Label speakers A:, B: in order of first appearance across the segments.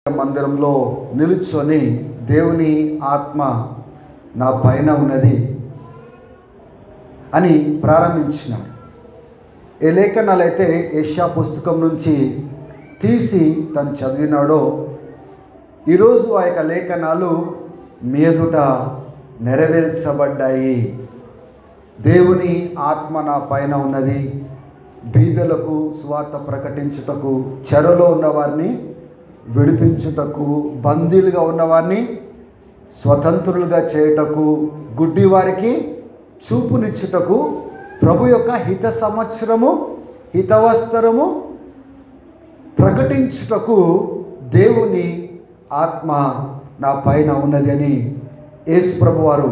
A: మందిరంలో నిలుచొని దేవుని ఆత్మ నా పైన ఉన్నది అని ప్రారంభించినాడు. ఏ లేఖనాలైతే యెషయా పుస్తకం నుంచి తీసి తను చదివినాడో ఈరోజు ఆ యొక్క లేఖనాలు మీ ఎదుట నెరవేర్చబడ్డాయి. దేవుని ఆత్మ నా పైన ఉన్నది, బీదలకు సువార్త ప్రకటించుటకు, చెరలో ఉన్నవారిని విడిపించుటకు, బందీలుగా ఉన్నవారిని స్వతంత్రులుగా చేయుటకు, గుడ్డి వారికి చూపునిచ్చుటకు, ప్రభు యొక్క హిత సంవత్సరము హితవస్త్రము ప్రకటించుటకు దేవుని ఆత్మ నా పైన ఉన్నది అని యేసు ప్రభు వారు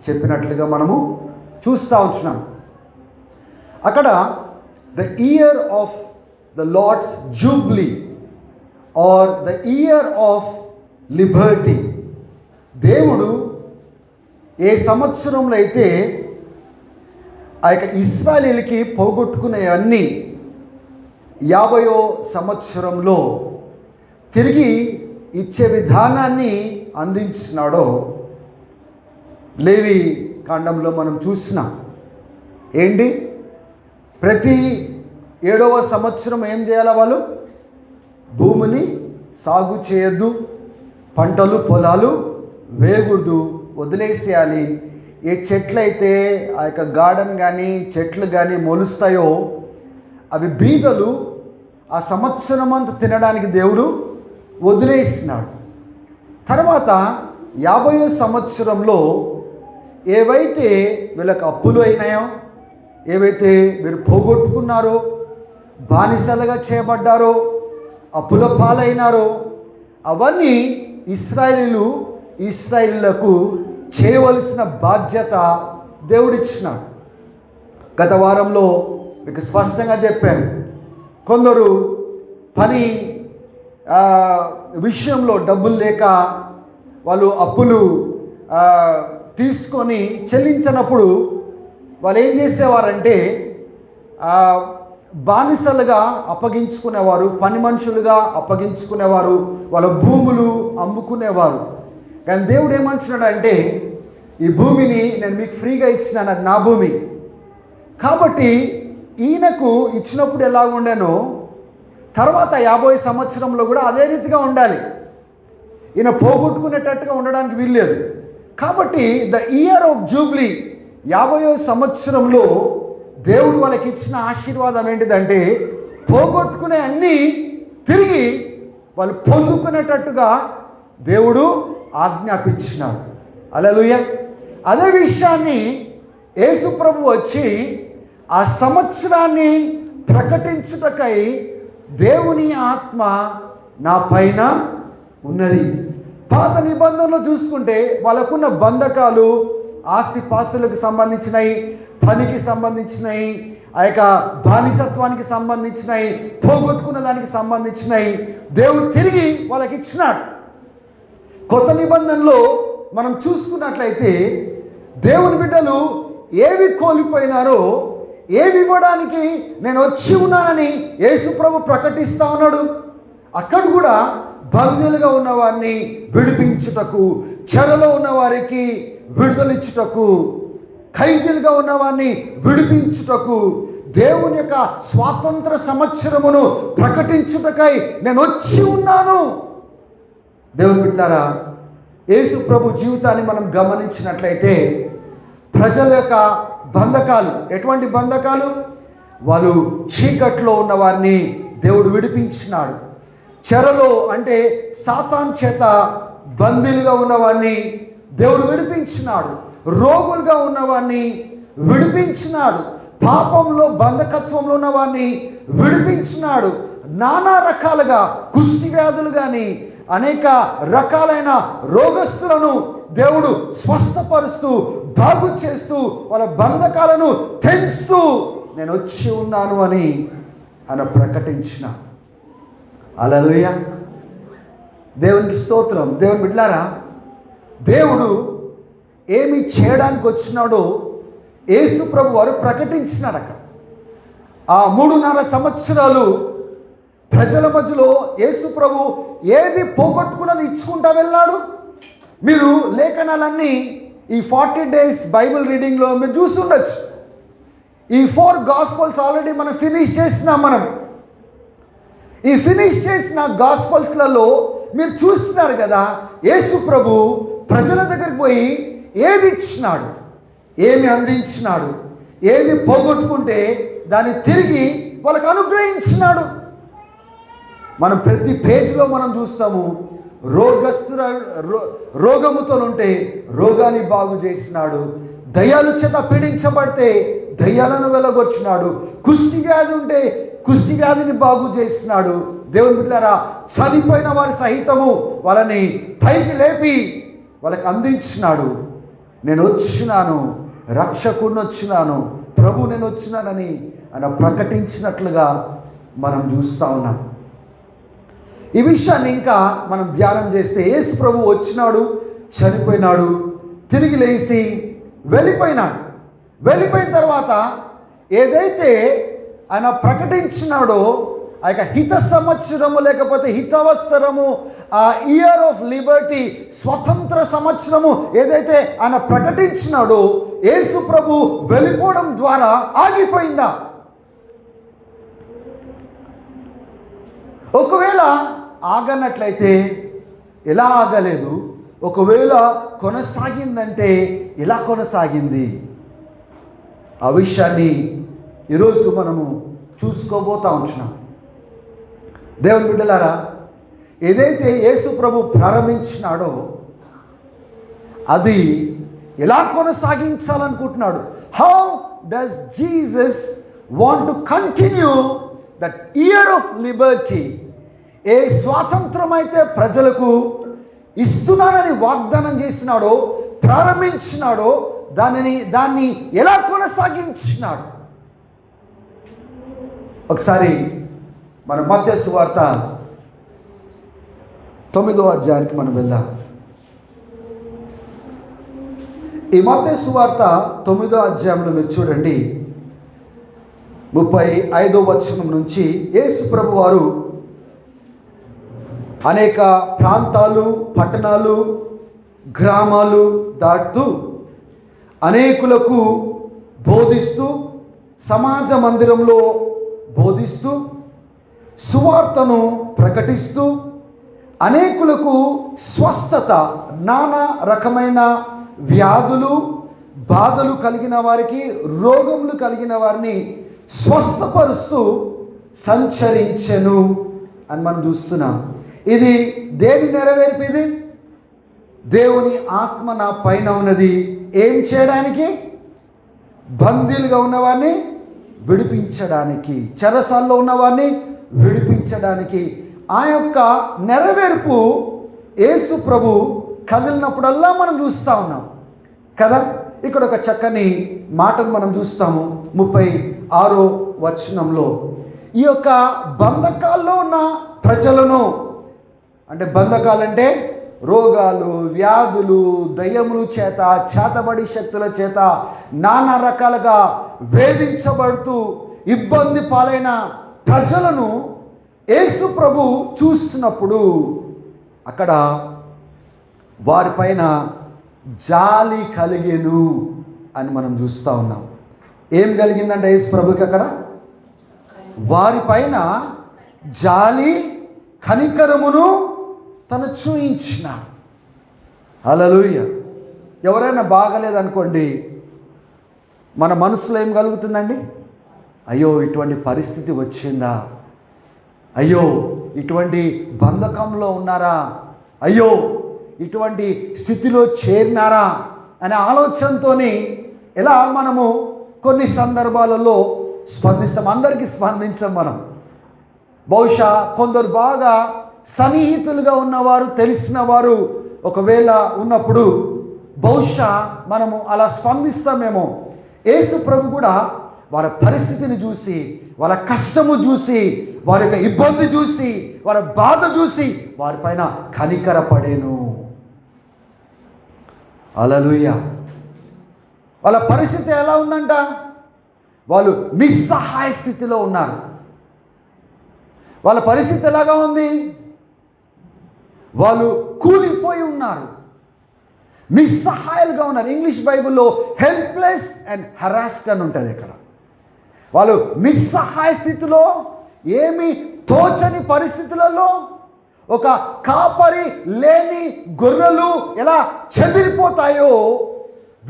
A: చెప్పినట్లుగా మనము చూస్తూ ఉంటున్నాం. అక్కడ the year of the Lord's jubilee or the year of liberty, దేవుడు ఏ సంవత్సరంలో అయితే ఆ యొక్క ఇశ్రాయేలీయులకి పోగొట్టుకునే అన్నీ 50వ సంవత్సరంలో తిరిగి ఇచ్చే విధానాన్ని అందించినాడో లేవి కాండంలో మనం చూసినాం. ఏంటి, ప్రతి 7వ సంవత్సరం ఏం చేయాలి? వాళ్ళు భూమిని సాగు చేయొద్దు, పంటలు పొలాలు వేయకూడదు, వదిలేసేయాలి. ఏ చెట్లయితే ఆ యొక్క గార్డెన్ కానీ చెట్లు కానీ మొలుస్తాయో అవి బీదలు ఆ సంవత్సరం అంతా తినడానికి దేవుడు వదిలేసినాడు. తర్వాత 50వ సంవత్సరంలో ఏవైతే వీళ్ళకి అప్పులు అయినాయో, ఏవైతే వీరు పోగొట్టుకున్నారో, బానిసలుగా చేయబడ్డారో, అప్పుల పాలైనారో అవన్నీ ఇశ్రాయేలీయులకు చేయవలసిన బాధ్యత దేవుడిచ్చినాడు. గత వారంలో మీకు స్పష్టంగా చెప్పాను. కొందరు పని విషయంలో డబ్బులు లేక వాళ్ళు అప్పులు తీసుకొని చెల్లించినప్పుడు వాళ్ళు ఏం చేసేవారంటే బానిసలుగా అప్పగించుకునేవారు, పని మనుషులుగా అప్పగించుకునేవారు, వాళ్ళ భూములు అమ్ముకునేవారు. కానీ దేవుడు ఏమంటున్నాడు అంటే, ఈ భూమిని నేను మీకు ఫ్రీగా ఇచ్చినాను, అది నా భూమి. కాబట్టి ఈయనకు ఇచ్చినప్పుడు ఎలా ఉండానో తర్వాత 50వ సంవత్సరంలో కూడా అదే రీతిగా ఉండాలి. ఈయన పోగొట్టుకునేటట్టుగా ఉండడానికి వీల్లేదు. కాబట్టి ద ఇయర్ ఆఫ్ జూబ్లీ 50వ సంవత్సరంలో దేవుడు వాళ్ళకి ఇచ్చిన ఆశీర్వాదం ఏంటిదంటే, పోగొట్టుకునే అన్నీ తిరిగి వాళ్ళు పొందుకునేటట్టుగా దేవుడు ఆజ్ఞాపించినాడు. హల్లెలూయా. అదే విషయాన్ని యేసు ప్రభు వచ్చి ఆ సంవత్సరాన్ని ప్రకటించుటకై దేవుని ఆత్మ నా పైన ఉన్నది. పాత నిబంధనలో చూసుకుంటే వాళ్ళకున్న బంధకాలు ఆస్తిపాస్తులకు సంబంధించినవి, పనికి సంబంధించినవి, ఆ యొక్క బానిసత్వానికి సంబంధించినవి, పోగొట్టుకున్న దానికి సంబంధించినవి దేవుడు తిరిగి వాళ్ళకి ఇచ్చినాడు. కొత్త నిబంధనలో మనం చూసుకున్నట్లయితే దేవుని బిడ్డలు ఏవి కోల్పోయినారో ఏవి ఇవ్వడానికి నేను వచ్చి ఉన్నానని యేసు ప్రభు ప్రకటిస్తూ ఉన్నాడు. అక్కడ కూడా బందీలుగా ఉన్నవారిని విడిపించుటకు, చెరలో ఉన్నవారికి విడుదలిచ్చుటకు, ఖైదీలుగా ఉన్నవారిని విడిపించుటకు, దేవుని యొక్క స్వాతంత్ర సంవత్సరమును ప్రకటించుటకై నేను వచ్చి ఉన్నాను. దేవుని బిడ్డలారా, యేసు ప్రభు జీవితాన్ని మనం గమనించినట్లయితే ప్రజల యొక్క బంధకాలు, ఎటువంటి బంధకాలు? వాళ్ళు చీకట్లో ఉన్నవారిని దేవుడు విడిపించినాడు. చెరలో అంటే సాతాన్ చేత బందీలుగా ఉన్నవారిని దేవుడు విడిపించినాడు. రోగులుగా ఉన్నవారిని విడిపించినాడు. పాపంలో బంధకత్వంలో ఉన్నవారిని విడిపించినాడు. నానా రకాలుగా కుష్టి వ్యాధులు కానీ అనేక రకాలైన రోగస్తులను దేవుడు స్వస్థపరుస్తూ, బాగు చేస్తూ, వాళ్ళ బంధకాలను తెంచుతూ నేను వచ్చి ఉన్నాను అని ఆయన ప్రకటించిన. హల్లెలూయా. దేవునికి స్తోత్రం. దేవుని బిడ్డలారా, దేవుడు ఏమి చేయడానికి వచ్చినాడో యేసు ప్రభు వారు ప్రకటించినాడు. అక్కడ ఆ 3.5 సంవత్సరాలు ప్రజల మధ్యలో యేసు ప్రభు ఏది పోగొట్టుకున్నది ఇచ్చుకుంటా వెళ్ళాడు. మీరు లేఖనాలన్నీ ఈ 40 days బైబిల్ రీడింగ్లో మీరు చూసి ఉండొచ్చు. ఈ 4 గాస్పల్స్ ఆల్రెడీ మనం ఫినిష్ చేసినాం. ఈ ఫినిష్ చేసిన గాస్పల్స్లలో మీరు చూస్తున్నారు కదా, యేసు ప్రభు ప్రజల దగ్గరికి పోయి ఏది ఇచ్చినాడు, ఏమి అందించినాడు, ఏది పోగొట్టుకుంటే దాన్ని తిరిగి వాళ్ళకు అనుగ్రహించినాడు. మనం ప్రతి పేజీలో మనం చూస్తాము, రోగముతో ఉంటే రోగాన్ని బాగు చేసినాడు, దయ్యాలు చేత పీడించబడితే దయ్యాలను వెలగొచ్చినాడు, కుష్టి వ్యాధి ఉంటే కుష్టి వ్యాధిని బాగు చేసినాడు. దేవుని బిడ్డలారా, చనిపోయిన వారి సహితము వాళ్ళని పైకి లేపి వాళ్ళకి అందించినాడు. నేను వచ్చినాను, రక్షకుడిని వచ్చినాను, ప్రభు నేను వచ్చినానని ఆయన ప్రకటించినట్లుగా మనం చూస్తూ ఉన్నాం. ఈ విషయాన్ని ఇంకా మనం ధ్యానం చేస్తే, యేసు ప్రభు వచ్చినాడు, చనిపోయినాడు, తిరిగి లేచి వెళ్ళిపోయినాడు. వెళ్ళిపోయిన తర్వాత ఏదైతే ఆయన ప్రకటించినాడో ఆ యొక్క హిత సంవత్సరము లేకపోతే హితవత్సరము, ఆ ఇయర్ ఆఫ్ లిబర్టీ, స్వతంత్ర సంవత్సరము ఏదైతే ఆయన ప్రకటించినాడో యేసు ప్రభు వెళ్ళిపోవడం ద్వారా ఆగిపోయిందా? ఒకవేళ ఆగనట్లయితే ఎలా ఆగలేదు? ఒకవేళ కొనసాగిందంటే ఎలా కొనసాగింది? ఆ విషయాన్ని ఈరోజు మనము చూసుకోబోతా ఉంటున్నాం. దేవుని బిడ్డలారా, ఏదైతే యేసు ప్రభు ప్రారంభించినాడో అది ఎలా కొనసాగించాలనుకుంటున్నాడు? How does Jesus want to continue that year of liberty? ఏ స్వాతంత్రం అయితే ప్రజలకు ఇస్తున్నానని వాగ్దానం చేసినాడో, ప్రారంభించినాడో దాన్ని ఎలా కొనసాగించినాడు? ఒకసారి మన మత్తయి సువార్త 9వ అధ్యాయానికి మనం వెళ్దాం. ఈ మత్తయి సువార్త 9వ అధ్యాయంలో మీరు చూడండి, 35వ వచనం నుంచి యేసు ప్రభు వారు అనేక ప్రాంతాలు, పట్టణాలు, గ్రామాలు దాటుతూ అనేకులకు బోధిస్తూ, సమాజ మందిరంలో బోధిస్తూ, సువార్తను ప్రకటిస్తూ, అనేకులకు స్వస్థత, నానా రకమైన వ్యాధులు, బాధలు కలిగిన వారికి, రోగములు కలిగిన వారిని స్వస్థపరుస్తూ సంచరించెను అని మనం చూస్తున్నాం. ఇది దేని నెరవేర్పు? ఇది దేవుని ఆత్మ నా పైన ఉన్నది. ఏం చేయడానికి? బందీలుగా ఉన్నవారిని విడిపించడానికి, చెరసాల్లో ఉన్నవారిని విడిపించడానికి. ఆ యొక్క నెరవేర్పు యేసు ప్రభు కదిలినప్పుడల్లా మనం చూస్తూ ఉన్నాం కదా. ఇక్కడ ఒక చక్కని మాటను మనం చూస్తాము 36వ వచనంలో. ఈ యొక్క బంధకాల్లో ఉన్న ప్రజలను, అంటే బంధకాలంటే రోగాలు, వ్యాధులు, దయ్యముల చేత, చేతబడి శక్తుల చేత నానా రకాలుగా వేధించబడుతూ ఇబ్బంది పాలైన ప్రజలను యేసు ప్రభు చూసినప్పుడు అక్కడ వారిపైన జాలి కలిగెను అని మనం చూస్తూ ఉన్నాం. ఏం కలిగిందంటే యేసు ప్రభుకి అక్కడ వారిపైన జాలి, కనికరమును తను చూయించినాడు. హల్లెలూయా. ఎవరైనా బాగలేదనుకోండి, మన మనసులో ఏం కలుగుతుందండి? అయ్యో ఇటువంటి పరిస్థితి వచ్చిందా, అయ్యో ఇటువంటి బంధకంలో ఉన్నారా, అయ్యో ఇటువంటి స్థితిలో చేరినారా అనే ఆలోచనతో ఎలా మనము కొన్ని సందర్భాలలో స్పందిస్తాం. అందరికీ స్పందించాం మనం. బహుశా కొందరు బాగా సన్నిహితులుగా ఉన్నవారు, తెలిసిన వారు ఒకవేళ ఉన్నప్పుడు బహుశా మనము అలా స్పందిస్తామేమో. యేసు ప్రభు కూడా వారి పరిస్థితిని చూసి, వాళ్ళ కష్టము చూసి, వారి యొక్క ఇబ్బంది చూసి, వారి బాధ చూసి వారిపైన కనికరపడేను. హల్లెలూయా. వాళ్ళ పరిస్థితి ఎలా ఉందంట? వాళ్ళు నిస్సహాయ స్థితిలో ఉన్నారు. వాళ్ళ పరిస్థితి ఎలాగా ఉంది? వాళ్ళు కూలిపోయి ఉన్నారు, నిస్సహాయాలుగా ఉన్నారు. ఇంగ్లీష్ బైబిల్లో హెల్ప్లెస్ అండ్ హరాస్డ్ అని ఉంటుంది. ఇక్కడ వాళ్ళు నిస్సహాయ స్థితిలో, ఏమి తోచని పరిస్థితులలో, ఒక కాపరి లేని గొర్రెలు ఎలా చెదిరిపోతాయో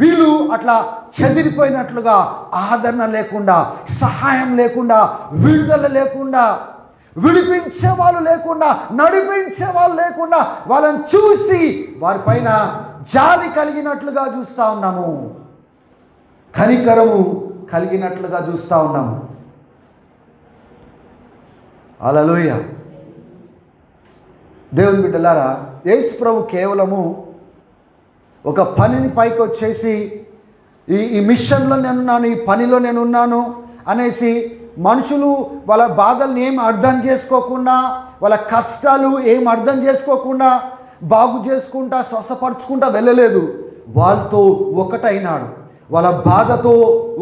A: వీళ్ళు అట్లా చెదిరిపోయినట్లుగా, ఆదరణ లేకుండా, సహాయం లేకుండా, విడుదల లేకుండా, విడిపించే వాళ్ళు లేకుండా, నడిపించే వాళ్ళు లేకుండా, వాళ్ళని చూసి వారిపైన జాలి కలిగినట్లుగా చూస్తూ ఉన్నాము, కనికరము కలిగినట్లుగా చూస్తూ ఉన్నాము. హల్లెలూయా. దేవుని బిడ్డలారా, యేసు ప్రభు కేవలము ఒక పనిని పైకి వచ్చేసి ఈ మిషన్లో నేనున్నాను, ఈ పనిలో నేనున్నాను అనేసి మనుషులు వాళ్ళ బాధల్ని ఏం అర్థం చేసుకోకుండా, వాళ్ళ కష్టాలు ఏం అర్థం చేసుకోకుండా బాగు చేసుకుంటా, స్వస్థపరచుకుంటా వెళ్ళలేదు. వాళ్ళతో ఒకటైనాడు, వాళ్ళ బాధతో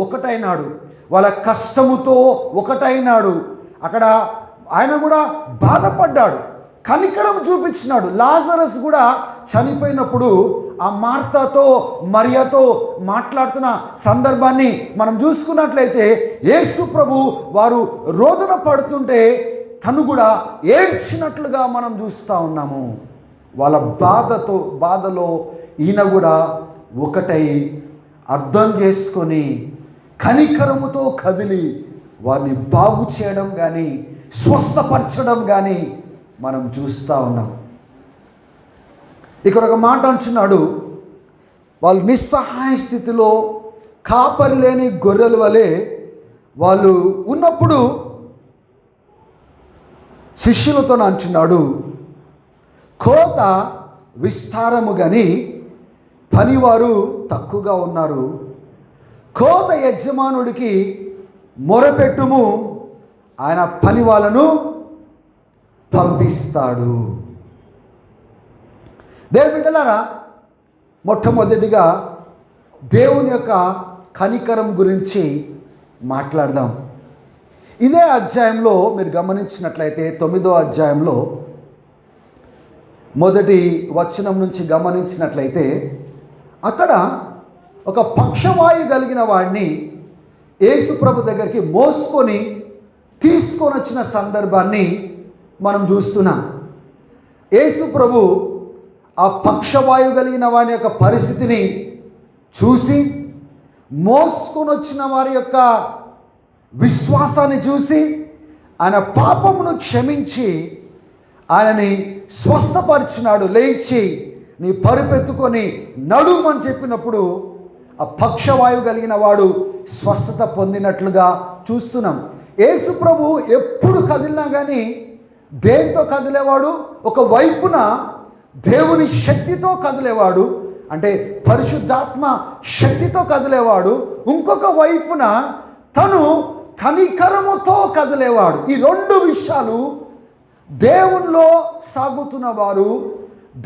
A: ఒకటైనాడు, వాళ్ళ కష్టముతో ఒకటైనాడు. అక్కడ ఆయన కూడా బాధపడ్డాడు, కనికరం చూపించినాడు. లాజరస్ కూడా చనిపోయినప్పుడు ఆ మార్తాతో, మరియతో మాట్లాడుతున్న సందర్భాన్ని మనం చూసుకున్నట్లయితే, యేసు ప్రభు వారు రోదన పడుతుంటే తను కూడా ఏడ్చినట్లుగా మనం చూస్తూ ఉన్నాము. వాళ్ళ బాధలో ఈయన కూడా ఒకటై అర్థం చేసుకొని కనికరముతో కదిలి వారిని బాగు చేయడం కానీ, స్వస్థపరచడం కానీ మనం చూస్తూ ఉన్నాం. ఇక్కడ ఒక మాట అంటున్నాడు, వాళ్ళు నిస్సహాయ స్థితిలో కాపరి లేని గొర్రెల వలె వాళ్ళు ఉన్నప్పుడు శిష్యులతో అంటున్నాడు, కోత విస్తారము కానీ పనివారు తక్కువగా ఉన్నారు. కోత యజమానుడికి మొరపెట్టుము, ఆయన పని వాళ్ళను పంపిస్తాడు. దేవుని బిడ్డలారా, మొట్టమొదటిగా దేవుని యొక్క కనికరం గురించి మాట్లాడదాం. ఇదే అధ్యాయంలో మీరు గమనించినట్లయితే 9వ అధ్యాయంలో మొదటి వచనం నుంచి గమనించినట్లయితే, అక్కడ ఒక పక్షవాయు కలిగిన వాడిని యేసు ప్రభు దగ్గరికి మోసుకొని తీసుకొని వచ్చిన సందర్భాన్ని మనం చూస్తున్నాం. యేసు ప్రభు ఆ పక్షవాయు కలిగిన వారి యొక్క పరిస్థితిని చూసి, మోసుకొని వచ్చిన వారి యొక్క విశ్వాసాన్ని చూసి, ఆయన పాపమును క్షమించి ఆయనని స్వస్థపరిచినాడు. లేచి నీ పరుపెత్తుకొని నడుమని చెప్పినప్పుడు ఆ పక్షవాయువు కలిగిన వాడు స్వస్థత పొందినట్లుగా చూస్తున్నాం. యేసు ప్రభు ఎప్పుడు కదిలినా కానీ దేంతో కదిలేవాడు? ఒక వైపున దేవుని శక్తితో కదిలేవాడు, అంటే పరిశుద్ధాత్మ శక్తితో కదిలేవాడు. ఇంకొక వైపున తను కనికరముతో కదిలేవాడు. ఈ రెండు విషయాలు దేవునిలో సాగుతున్న వారు,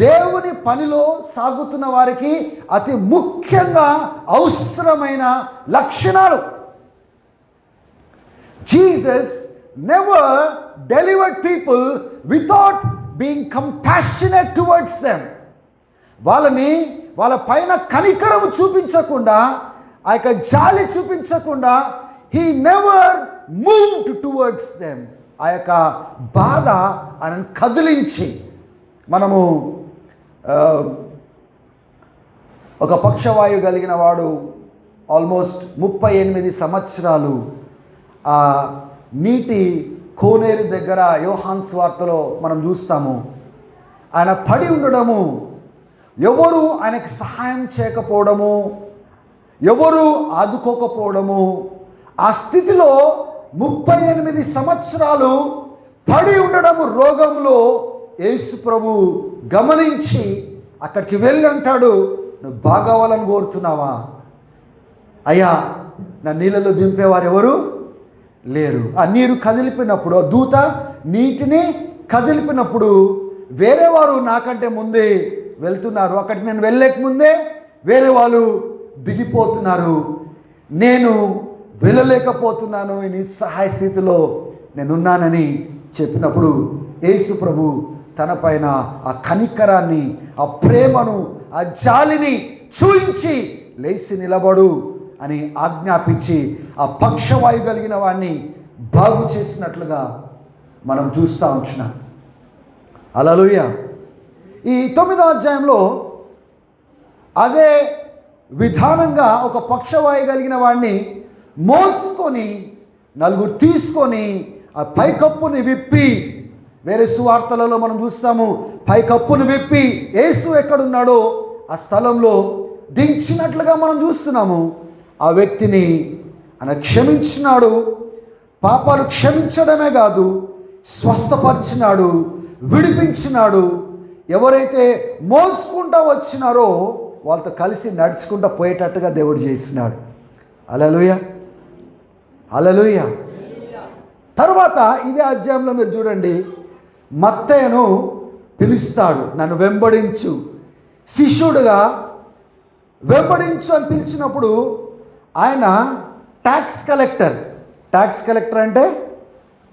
A: దేవుని పనిలో సాగుతున్న వారికి అతి ముఖ్యంగా అవసరమైన లక్షణాలు. Jesus never delivered people without being compassionate towards them. వాళ్ళ పైన కనికరం చూపించకుండా, ఆ యొక్క జాలి చూపించకుండా, he never moved towards them. ఆ యొక్క బాధ ఆయనను కదిలించి, మనము ఒక పక్షవాయు కలిగిన వాడు ఆల్మోస్ట్ 38 సంవత్సరాలు ఆ నీటి కోనేరు దగ్గర యోహాను సువార్తలో మనం చూస్తాము. ఆయన పడి ఉండడము, ఎవరు ఆయనకు సహాయం చేయకపోవడము, ఎవరు ఆదుకోకపోవడము, ఆ స్థితిలో 38 సంవత్సరాలు పడి ఉండడము రోగంలో యేసు ప్రభు గమనించి అక్కడికి వెళ్ళి అంటాడు, నువ్వు బాగవ్వాలని కోరుతున్నావా? అయ్యా, నా నీళ్ళలో దింపేవారు ఎవరు లేరు. ఆ నీరు కదిలిపినప్పుడు, ఆ దూత నీటిని కదిలిపినప్పుడు వేరే వారు నాకంటే ముందే వెళ్తున్నారు, అక్కడికి నేను వెళ్ళలేకముందే వేరే వాళ్ళు దిగిపోతున్నారు, నేను వెళ్ళలేకపోతున్నాను, ఈ నిస్సహాయ స్థితిలో నేనున్నానని చెప్పినప్పుడు యేసు ప్రభు తన పైన ఆ కనికరాన్ని, ఆ ప్రేమను, ఆ జాలిని చూయించి లేచి నిలబడు అని ఆజ్ఞాపించి ఆ పక్షవాయు కలిగిన వాడిని బాగు చేసినట్లుగా మనం చూస్తూ ఉంటున్నాం. హల్లెలూయా. ఈ 9వ అధ్యాయంలో అదే విధానంగా ఒక పక్షవాయు కలిగిన వాడిని మోసుకొని నలుగురు తీసుకొని ఆ పైకప్పుని విప్పి, వేరే సువార్తలలో మనం చూస్తాము, పైకప్పును విప్పి యేసు ఎక్కడున్నాడో ఆ స్థలంలో దించినట్లుగా మనం చూస్తున్నాము. ఆ వ్యక్తిని ఆయన క్షమించినాడు. పాపాలు క్షమించడమే కాదు, స్వస్థపరిచినాడు, విడిపించినాడు. ఎవరైతే మోసుకుంటూ వచ్చినారో వాళ్ళతో కలిసి నడుచుకుంటూ పోయేటట్టుగా దేవుడు చేసినాడు. హల్లెలూయా, హల్లెలూయా. తర్వాత ఇదే అధ్యాయంలో మీరు చూడండి, మత్తయ్యను పిలుస్తాడు, నన్ను వెంబడించు, శిష్యుడుగా వెంబడించు అని పిలిచినప్పుడు ఆయన ట్యాక్స్ కలెక్టర్ అంటే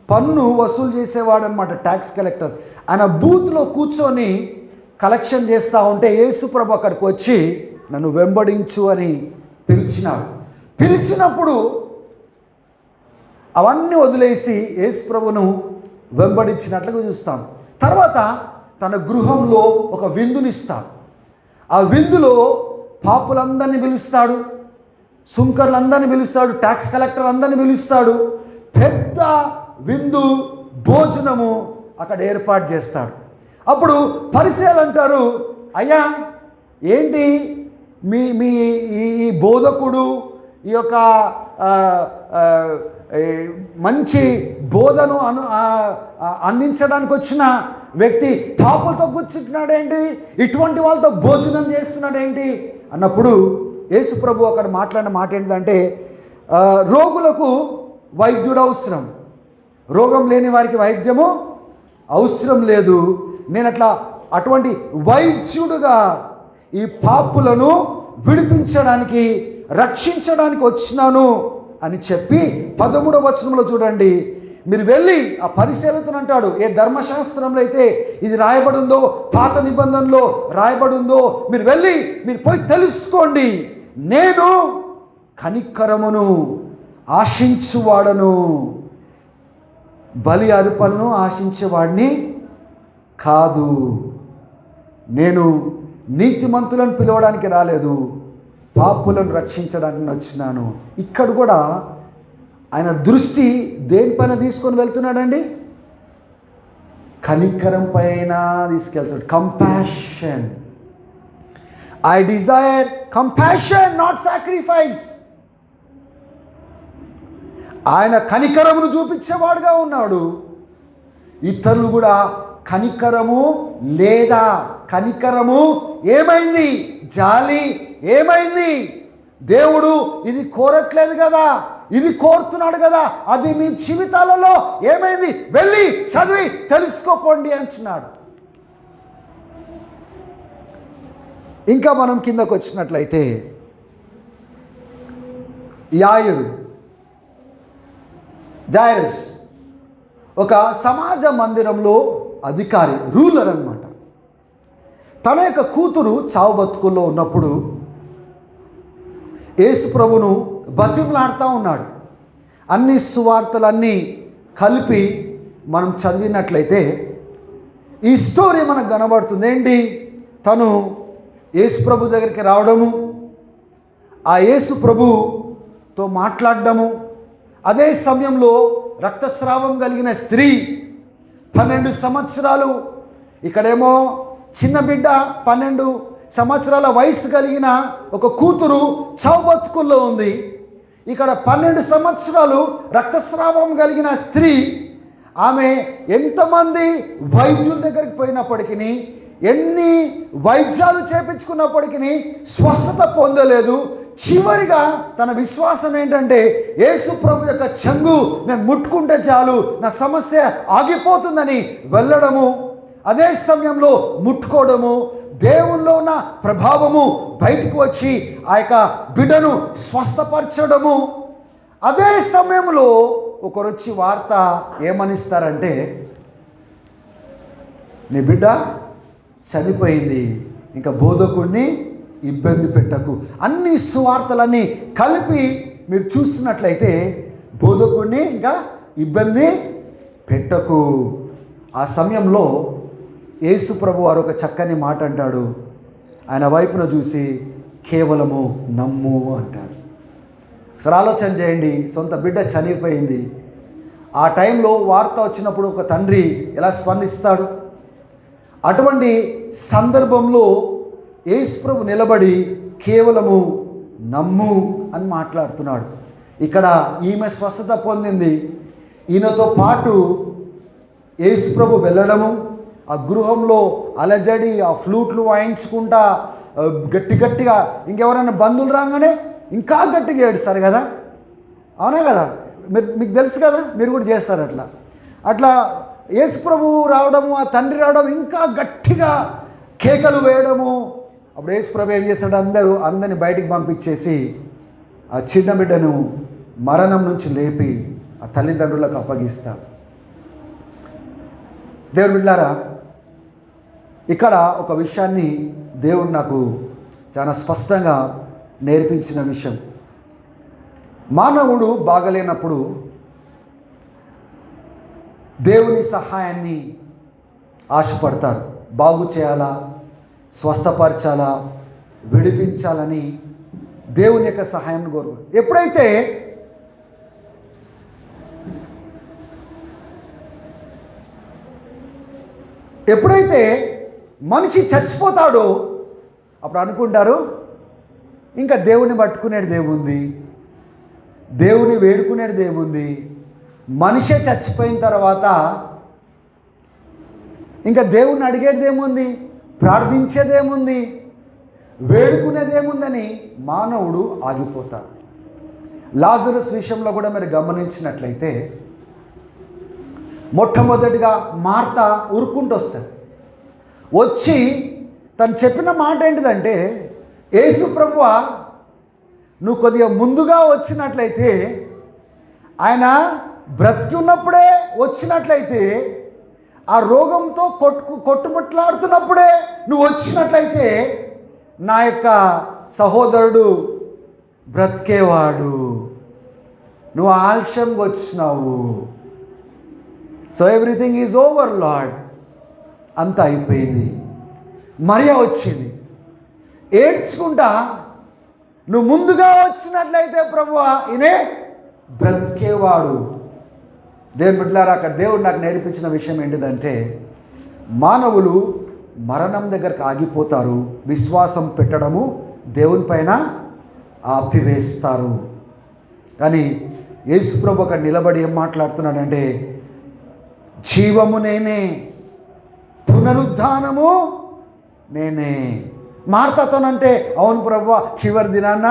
A: పన్ను వసూలు చేసేవాడు అనమాట. ట్యాక్స్ కలెక్టర్ ఆయన బూత్లో కూర్చొని కలెక్షన్ చేస్తూ ఉంటే యేసుప్రభు అక్కడికి వచ్చి నన్ను వెంబడించు అని పిలిచినాడు. పిలిచినప్పుడు అవన్నీ వదిలేసి యేసుప్రభును వెంబడించినట్లుగా చూస్తాం. తర్వాత తన గృహంలో ఒక విందునిస్తాడు. ఆ విందులో పాపులందరినీ పిలుస్తాడు, సుంకర్లందరినీ పిలుస్తాడు, ట్యాక్స్ కలెక్టర్ అందరినీ పిలుస్తాడు. పెద్ద విందు భోజనము అక్కడ ఏర్పాటు చేస్తాడు. అప్పుడు పరిసయ్యులు అంటారు, అయ్యా ఏంటి మీ మీ ఈ బోధకుడు ఈ యొక్క మంచి బోధను అందించడానికి వచ్చిన వ్యక్తి పాపులతో కూర్చుంటున్నాడేంటి, ఇటువంటి వాళ్ళతో భోజనం చేస్తున్నాడేంటి అన్నప్పుడు యేసు ప్రభు అక్కడ మాట్లాడిన మాట ఏంటంటే, రోగులకు వైద్యుడు అవసరం, రోగం లేని వారికి వైద్యము అవసరం లేదు. నేను అటువంటి వైద్యుడుగా ఈ పాపులను విడిపించడానికి, రక్షించడానికి వచ్చినాను అని చెప్పి 13వ వచనంలో చూడండి, మీరు వెళ్ళి ఆ పరిశీలతను అంటాడు, ఏ ధర్మశాస్త్రంలో అయితే ఇది రాయబడిందో, పాత నిబంధనలో రాయబడిందో మీరు వెళ్ళి మీరు పోయి తెలుసుకోండి, నేను కనికరమును ఆశించువాడను, బలి అర్పణను ఆశించేవాడిని కాదు. నేను నీతిమంతులను పిలవడానికి రాలేదు, పాపులను రక్షించడానికి వచ్చినాను. ఇక్కడ కూడా ఆయన దృష్టి దేనిపైన తీసుకొని వెళ్తున్నాడండి? కనికరం పైన తీసుకెళ్తాడు. Compassion. I desire compassion, not sacrifice. ఆయన కనికరమును చూపించేవాడుగా ఉన్నాడు. ఇతరులు కూడా కనికరము లేదా, కనికరము ఏమైంది, జాలి ఏమైంది, దేవుడు ఇది కోరట్లేదు కదా, ఇది కోరుతున్నాడు కదా, అది మీ జీవితాలలో ఏమైంది, వెళ్ళి చదివి తెలుసుకోపోండి అంటున్నాడు. ఇంకా మనం కిందకు వచ్చినట్లయితే జైరస్ ఒక సమాజ మందిరంలో అధికారి, రూలర్ అన్నమాట. తన యొక్క కూతురు చావు బతుకుల్లో ఉన్నప్పుడు యేసు ప్రభును బతిమలాడుతూ ఉన్నాడు. అన్ని సువార్తలన్నీ కలిపి మనం చదివినట్లయితే ఈ స్టోరీ మనకు కనబడుతుంది. ఏంటి, తను యేసు ప్రభు దగ్గరికి రావడము, ఆ యేసు ప్రభుతో మాట్లాడడము, అదే సమయంలో రక్తస్రావం కలిగిన స్త్రీ 12 సంవత్సరాలు, ఇక్కడేమో చిన్న బిడ్డ 12 సంవత్సరాల వయసు కలిగిన ఒక కూతురు చావు బతుకుల్లో ఉంది. ఇక్కడ 12 సంవత్సరాలు రక్తస్రావం కలిగిన స్త్రీ, ఆమె ఎంతమంది వైద్యుల దగ్గరికి పోయినప్పటికీ, ఎన్ని వైద్యాలు చేపించుకున్నప్పటికీ స్వస్థత పొందలేదు. చివరిగా తన విశ్వాసం ఏంటంటే, యేసు ప్రభు యొక్క చెంగు నేను ముట్టుకుంటే చాలు నా సమస్య ఆగిపోతుందని వెళ్ళడము, అదే సమయంలో ముట్టుకోవడము, దేవుల్లో ఉన్న ప్రభావము బయటకు వచ్చి ఆ యొక్క బిడ్డను స్వస్థపరచడము. అదే సమయంలో ఒకరొచ్చి వార్త ఏమనిస్తారంటే, నీ బిడ్డ చనిపోయింది, ఇంకా బోధకుడిని ఇబ్బంది పెట్టకు. అన్ని సువార్తలన్నీ కలిపి మీరు చూస్తున్నట్లయితే బోధకుడిని ఇంకా ఇబ్బంది పెట్టకు. ఆ సమయంలో యేసు ప్రభు వారు ఒక చక్కని మాట అంటాడు. ఆయన వైపున చూసి కేవలము నమ్ము అంటాడు. సరే ఆలోచన చేయండి, సొంత బిడ్డ చనిపోయింది. ఆ టైంలో వార్త వచ్చినప్పుడు ఒక తండ్రి ఎలా స్పందిస్తాడు? అటువంటి సందర్భంలో యేసు ప్రభు నిలబడి కేవలము నమ్ము అని మాట్లాడుతున్నాడు. ఇక్కడ ఈమె స్వస్థత పొందింది. ఈయనతో పాటు యేసు ప్రభు వెళ్ళడము, ఆ గృహంలో అలజడి, ఆ ఫ్లూట్లు వాయించుకుంటా గట్టిగా ఇంకెవరైనా బంధువులు రాగానే ఇంకా గట్టిగా ఏడుస్తారు కదా, అవునా కదా? మీకు తెలుసు కదా, మీరు కూడా చేస్తారు అట్లా యేసు ప్రభువు రావడము, ఆ తండ్రి రావడం, ఇంకా గట్టిగా కేకలు వేయడము. అప్పుడు యేసు ప్రభు ఏం చేస్తాడు? అందరిని బయటికి పంపించేసి ఆ చిన్న బిడ్డను మరణం నుంచి లేపి ఆ తల్లిదండ్రులకు అప్పగిస్తాడు. దేవుని బిడ్డలారా, ఇక్కడ ఒక విషయాన్ని దేవుడు నాకు చాలా స్పష్టంగా నేర్పించిన విషయం. మానవుడు బాగలేనప్పుడు దేవుని సహాయాన్ని ఆశపడతారు. బాగు చేయాలా, స్వస్థపరచాలా, విడిపించాలని దేవుని యొక్క సహాయం కోరు. ఎప్పుడైతే మనిషి చచ్చిపోతాడో అప్పుడు అనుకుంటారు ఇంకా దేవుని పట్టుకునేది ఏముంది, దేవుని వేడుకునేది ఏముంది. మనిషే చచ్చిపోయిన తర్వాత ఇంకా దేవుణ్ణి అడిగేది ఏముంది, ప్రార్థించేది ఏముంది, వేడుకునేది ఏముందని మానవుడు ఆగిపోతాడు. లాజరస్ విషయంలో కూడా మీరు గమనించినట్లయితే మొట్టమొదటిగా మార్త ఉరుక్కుంటూ వచ్చి తను చెప్పిన మాట ఏంటిదంటే, యేసు ప్రభువా నువ్వు కొద్దిగా ముందుగా వచ్చినట్లయితే, ఆయన బ్రతికి ఉన్నప్పుడే వచ్చినట్లయితే, ఆ రోగంతో కొట్టుముట్లాడుతున్నప్పుడే నువ్వు వచ్చినట్లయితే నా యొక్క సహోదరుడు బ్రతికేవాడు. నువ్వు ఆలస్యంగా వచ్చినావు. So everything is over lord. అంతా అయిపోయింది. మరియా వచ్చింది ఏడ్చుకుంటా, నువ్వు ముందుగా వచ్చినట్లయితే ప్రభువా ఈయనే బ్రతికేవాడు. దేవుని బిడ్డలారా, అక్కడ దేవుడు నాకు నేర్పించిన విషయం ఏంటిదంటే, మానవులు మరణం దగ్గరకు ఆగిపోతారు, విశ్వాసం పెట్టడము దేవుని పైన ఆపివేస్తారు. కానీ యేసు ప్రభు అక్కడ నిలబడి ఏం మాట్లాడుతున్నాడంటే, జీవము నేనే, పునరుద్ధానము నేనే. మార్తతోనంటే అవును ప్రభువా చివరి దినాన్న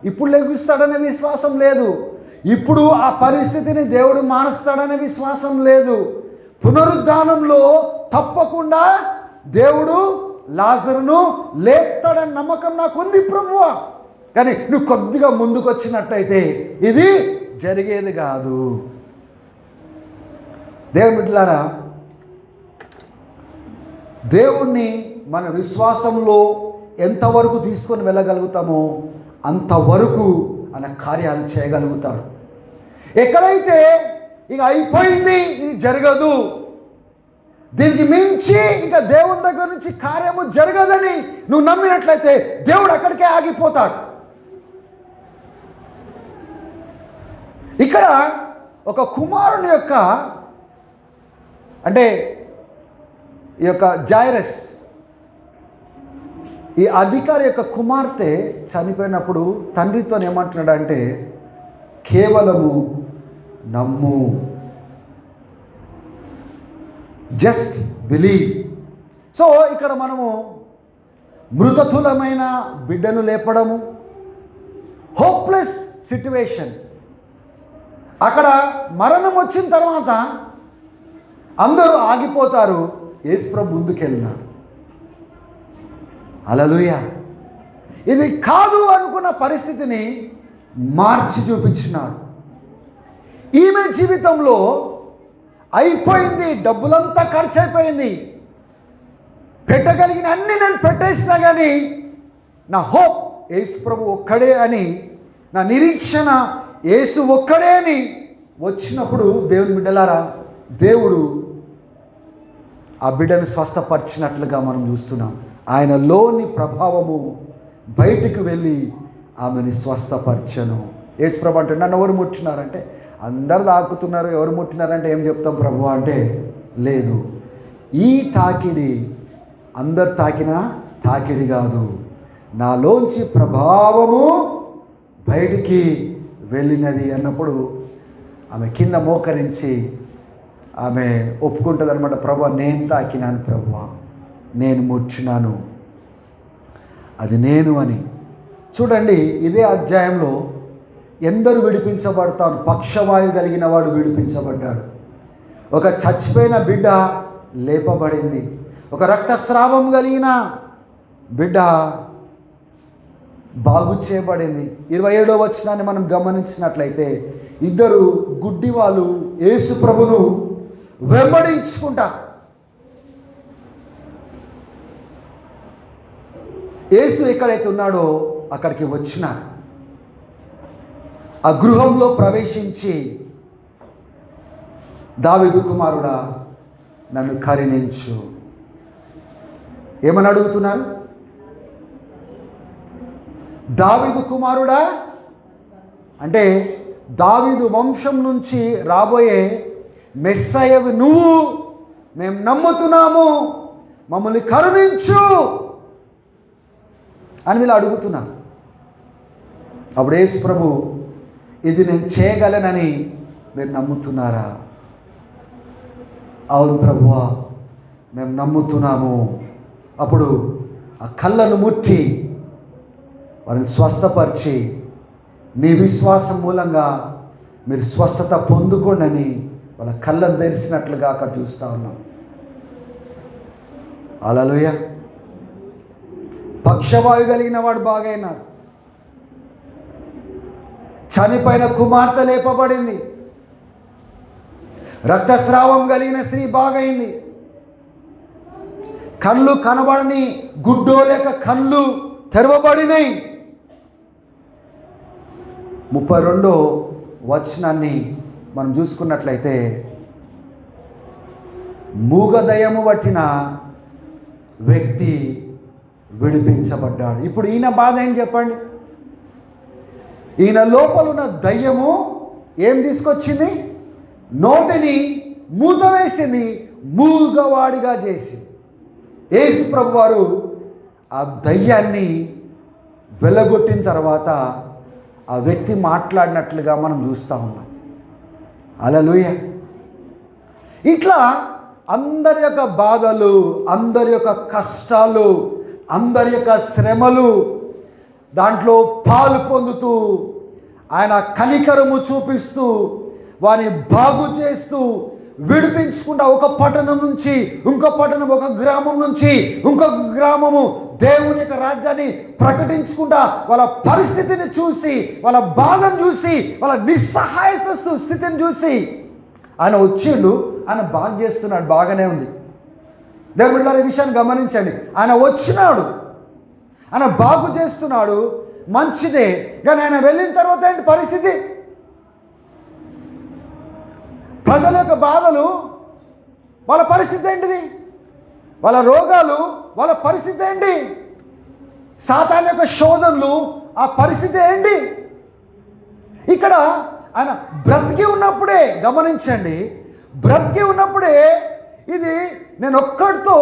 A: ఇప్పుడు లెగిస్తాడనే విశ్వాసం లేదు, ఇప్పుడు ఆ పరిస్థితిని దేవుడు మారుస్తాడనే విశ్వాసం లేదు. పునరుద్ధానంలో తప్పకుండా దేవుడు లాజరును లేపుతాడని నమ్మకం నాకుంది ప్రభువా. కానీ నువ్వు కొద్దిగా ముందుకు వచ్చినట్టయితే ఇది జరిగేది కాదు. దేవుని బిడ్డలారా, దేవుణ్ణి మన విశ్వాసంలో ఎంతవరకు తీసుకొని వెళ్ళగలుగుతామో అంతవరకు ఆయన కార్యాలు చేయగలుగుతాడు. ఎక్కడైతే ఇక అయిపోయింది, ఇది జరగదు, దీనికి మించి ఇంకా దేవుని దగ్గర నుంచి కార్యము జరగదని నువ్వు నమ్మినట్లయితే దేవుడు అక్కడికే ఆగిపోతాడు. ఇక్కడ ఒక కుమారుని యొక్క అంటే ఈ యొక్క జైరస్, ఈ అధికారి యొక్క కుమార్తె చనిపోయినప్పుడు తండ్రితో ఏమంటున్నాడంటే కేవలము నమ్ము, జస్ట్ బిలీవ్. సో ఇక్కడ మనము మృతతులమైన బిడ్డను లేపడము, హోప్లెస్ సిట్యువేషన్. అక్కడ మరణం వచ్చిన తర్వాత అందరూ ఆగిపోతారు, యేసుప్రభు ముందుకెళ్ళినాడు. హల్లెలూయా. ఇది కాదు అనుకున్న పరిస్థితిని మార్చి చూపించినాడు. ఈమె జీవితంలో అయిపోయింది, డబ్బులంతా ఖర్చు అయిపోయింది, పెట్టగలిగిన అన్ని నేను పెట్టేసినా కానీ నా హోప్ యేసు ప్రభు ఒక్కడే అని, నా నిరీక్షణ యేసు ఒక్కడే అని వచ్చినప్పుడు దేవుని బిడ్డలారా, దేవుడు ఆ బిడ్డను స్వస్థపరిచినట్లుగా మనం చూస్తున్నాం. ఆయనలోని ప్రభావము బయటికి వెళ్ళి ఆమెని స్వస్థపరచను. యేసు ప్రభు అంటే నన్ను ఎవరు ముట్టినారంటే, అందరు తాకుతున్నారు, ఎవరు ముట్టినారంటే ఏం చెప్తాం ప్రభు అంటే, లేదు, ఈ తాకిడి అందరు తాకినా తాకిడి కాదు, నాలోంచి ప్రభావము బయటికి వెళ్ళినది అన్నప్పుడు ఆమె కింద మోకరించి ఆమె ఒప్పుకుంటుంది అనమాట. ప్రభు, నేను తాకినాను, ప్రభు నేను ముట్టినాను, అది నేను అని. చూడండి, ఇదే అధ్యాయంలో ఎందరు విడిపించబడతాను, పక్షవాయు కలిగిన వాడు విడిపించబడ్డాడు, ఒక చచ్చిపోయిన బిడ్డ లేపబడింది, ఒక రక్తస్రావం కలిగిన బిడ్డ బాగు చేయబడింది. 27వ వచనాన్ని మనం గమనించినట్లయితే, ఇద్దరు గుడ్డి వాళ్ళు యేసు ప్రభును వెంబడించుకుంటా యేసు ఎక్కడైతే ఉన్నాడో అక్కడికి వచ్చినారు. ఆ గృహంలో ప్రవేశించి, దావీదు కుమారుడా నన్ను కరుణించు ఏమని అడుగుతున్నారు? దావీదు కుమారుడా అంటే దావీదు వంశం నుంచి రాబోయే మెస్సయ్యవి నువ్వు, మేము నమ్ముతున్నాము, మమ్మల్ని కరుణించు అని వీళ్ళు అడుగుతున్నారు. అప్పుడు యేసు ప్రభు, ఇది నేను చేయగలనని మీరు నమ్ముతున్నారా? అవును ప్రభువా, మేము నమ్ముతున్నాము. అప్పుడు ఆ కళ్ళను ముట్టి వారిని స్వస్థపరిచి, నీ విశ్వాసం మూలంగా మీరు స్వస్థత పొందుకోండి అని వాళ్ళ కళ్ళను తెరిచినట్లుగా అక్కడ చూస్తూ ఉన్నాం. హల్లెలూయా. పక్షవాయు కలిగిన వాడు బాగైనాడు, చనిపోయిన కుమార్తె లేపబడింది, రక్తస్రావం కలిగిన స్త్రీ బాగైంది, కళ్ళు కనబడని గుడ్డో లేక కళ్ళు తెరవబడినాయి. 32వ వచనాన్ని మనం చూసుకున్నట్లయితే, మూగదయము పట్టిన వ్యక్తి విడిపించబడ్డాడు. ఇప్పుడు ఈయన బాధ ఏం చెప్పండి? ఈయన లోపల ఉన్న దయ్యము ఏం తీసుకొచ్చింది? నోటిని మూత వేసింది, మూగవాడిగా చేసింది. యేసు ప్రభు వారు ఆ దయ్యాన్ని వెళ్ళగొట్టిన తర్వాత ఆ వ్యక్తి మాట్లాడినట్లుగా మనం చూస్తూ ఉన్నాం. హల్లెలూయా. ఇట్లా అందరి యొక్క బాధలు, అందరి యొక్క కష్టాలు, అందరి యొక్క శ్రమలు దాంట్లో పాలు పొందుతూ, ఆయన కనికరము చూపిస్తూ, వారిని బాగు చేస్తూ, విడిపించుకుంటా ఒక పట్టణం నుంచి ఇంకో పట్టణం, ఒక గ్రామం నుంచి ఇంకొక గ్రామము దేవుని యొక్క రాజ్యాన్ని ప్రకటించుకుంటా, వాళ్ళ పరిస్థితిని చూసి, వాళ్ళ బాధను చూసి, వాళ్ళ నిస్సహాయత స్థితిని చూసి ఆయన వచ్చిండు, ఆయన బాగు చేస్తున్నాడు, బాగానే ఉంది. దేవుని బిడ్డలారా, ఈ విషయాన్ని గమనించండి. ఆయన వచ్చినాడు, ఆయన బాగు చేస్తున్నాడు, మంచిదే. కానీ ఆయన వెళ్ళిన తర్వాత ఏంటి పరిస్థితి? ప్రజల యొక్క బాధలు, వాళ్ళ పరిస్థితి ఏంటిది? వాళ్ళ రోగాలు, వాళ్ళ పరిస్థితి ఏంటి? సాతాను యొక్క శోధనలు, ఆ పరిస్థితి ఏంటి? ఇక్కడ ఆయన బ్రతికి ఉన్నప్పుడే, గమనించండి, బ్రతికి ఉన్నప్పుడే ఇది నేను ఒక్కడితో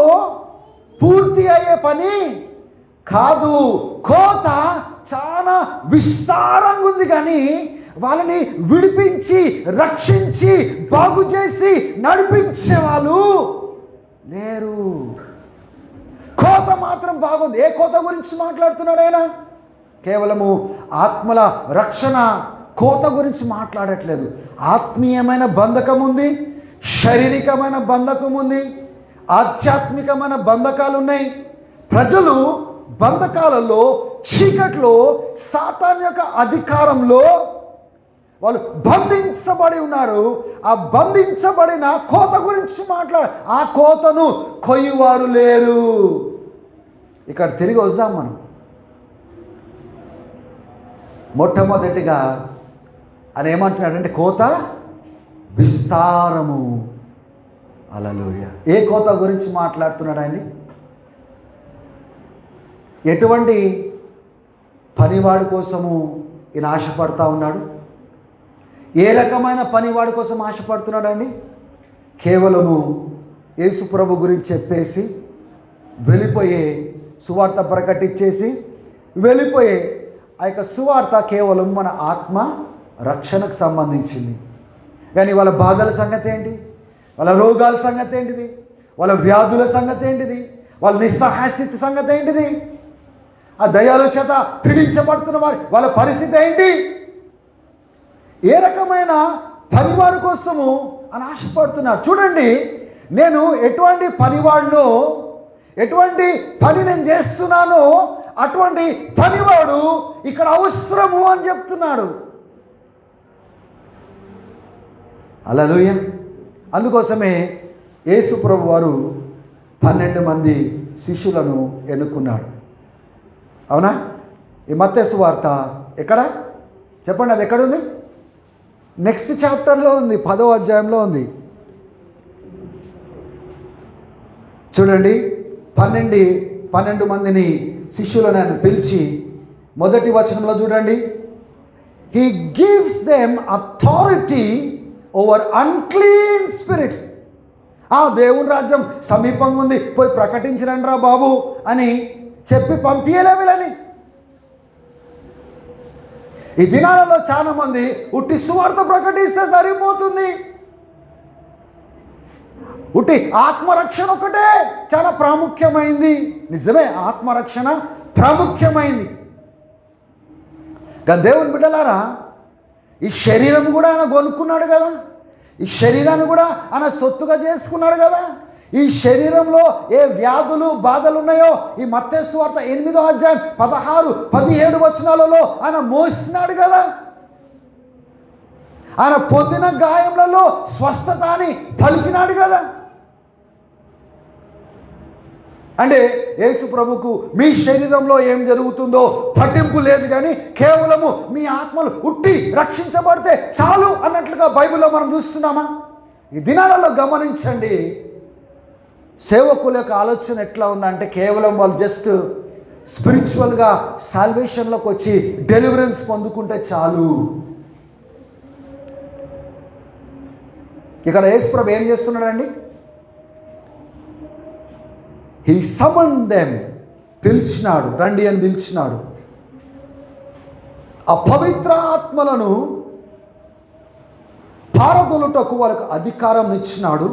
A: పూర్తి అయ్యే పని కాదు. కోత చాలా విస్తారంగా ఉంది, కానీ వాళ్ళని విడిపించి, రక్షించి, బాగు చేసి నడిపించే వాళ్ళు లేరు. కోత మాత్రం బాగుంది. ఏ కోత గురించి మాట్లాడుతున్నాడు ఆయన? కేవలము ఆత్మల రక్షణ కోత గురించి మాట్లాడట్లేదు. ఆత్మీయమైన బంధకం ఉంది, శారీరకమైన బంధకం ఉంది, ఆధ్యాత్మికమైన బంధకాలు ఉన్నాయి. ప్రజలు బంధకాలలో, చీకట్లో, సాతాను యొక్క అధికారంలో వాళ్ళు బంధించబడి ఉన్నారు. ఆ బంధించబడిన కోత గురించి ఆ కోతను కొయ్యువారు లేరు. ఇక్కడ తిరిగి వద్దాం మనం. మొట్టమొదటిగా ఆయన ఏమంటున్నాడంటే కోత విస్తారము. హల్లెలూయా. ఏ కోత గురించి మాట్లాడుతున్నాడండి? ఎటువంటి పనివాడి కోసము ఈయన ఆశపడతా ఉన్నాడు? ఏ రకమైన పనివాడి కోసం ఆశపడుతున్నాడండి? కేవలము యేసు ప్రభు గురించి చెప్పేసి వెళ్ళిపోయే, సువార్త ప్రకటించేసి వెళ్ళిపోయే ఆ యొక్క సువార్త కేవలం మన ఆత్మ రక్షణకు సంబంధించింది. కానీ వాళ్ళ బాధల సంగతి ఏంటి? వాళ్ళ రోగాల సంగతి ఏంటిది? వాళ్ళ వ్యాధుల సంగతి ఏంటిది? వాళ్ళ నిస్సహాయ స్థితి సంగతి ఏంటిది? ఆ దయ్యాల చేత పీడించబడుతున్న వాళ్ళ పరిస్థితి ఏంటి? ఏ రకమైన పనివారి కోసము అని ఆశపడుతున్నారు. చూడండి, నేను ఎటువంటి పనివాడును, ఎటువంటి పని నేను చేస్తున్నానో అటువంటి పనివాడు ఇక్కడ అవసరము అని చెప్తున్నాడు. హల్లెలూయా. అందుకోసమే యేసు ప్రభు వారు 12 మంది శిష్యులను ఎన్నుకున్నాడు. అవునా? ఈ మత్తయి సువార్త ఎక్కడ చెప్పండి, అది ఎక్కడుంది? నెక్స్ట్ చాప్టర్లో ఉంది, 10వ అధ్యాయంలో ఉంది. చూడండి, 12 మందిని శిష్యులను ఆయన పిలిచి మొదటి వచనంలో చూడండి, he gives them authority over unclean spirits. దేవుని రాజ్యం సమీపంగా ఉంది, పోయి ప్రకటించరండి రా బాబు అని చెప్పి పంపించలే వీళ్ళని. ఈ దినాలలో చాలా మంది ఉట్టి సువార్త ప్రకటిస్తే సరిపోతుంది, ఉట్టి ఆత్మరక్షణ ఒకటే చాలా ప్రాముఖ్యమైంది. నిజమే, ఆత్మరక్షణ ప్రాముఖ్యమైంది. దేవుని బిడ్డలారా, ఈ శరీరం కూడా ఆయన కొనుక్కున్నాడు కదా, ఈ శరీరాన్ని కూడా ఆయన సొత్తుగా చేసుకున్నాడు కదా. ఈ శరీరంలో ఏ వ్యాధులు బాధలు ఉన్నాయో ఈ మత్తయి సువార్త 8వ అధ్యాయం 16, 17 వచనాలలో ఆయన మోసినాడు కదా. ఆయన పొందిన గాయములలో స్వస్థత అని పలికినాడు కదా. అంటే యేసు ప్రభుకు మీ శరీరంలో ఏం జరుగుతుందో పట్టింపు లేదు, కానీ కేవలము మీ ఆత్మలు ఉట్టి రక్షించబడితే చాలు అన్నట్లుగా బైబిల్లో మనం చూస్తున్నామా? ఈ దినాలలో గమనించండి, సేవకుల యొక్క ఆలోచన ఎట్లా ఉందంటే కేవలం వాళ్ళు జస్ట్ స్పిరిచువల్గా సాల్వేషన్లోకి వచ్చి డెలివరెన్స్ పొందుకుంటే చాలు. ఇక్కడ యేసు ప్రభు ఏం చేస్తున్నాడండి? హీ సమన్ దెమ్, పిలిచినాడు, రండి అని పిలిచినాడు. ఆ పవిత్ర ఆత్మలను పారదొలుటకు వాళ్ళకు అధికారం ఇచ్చినాడు.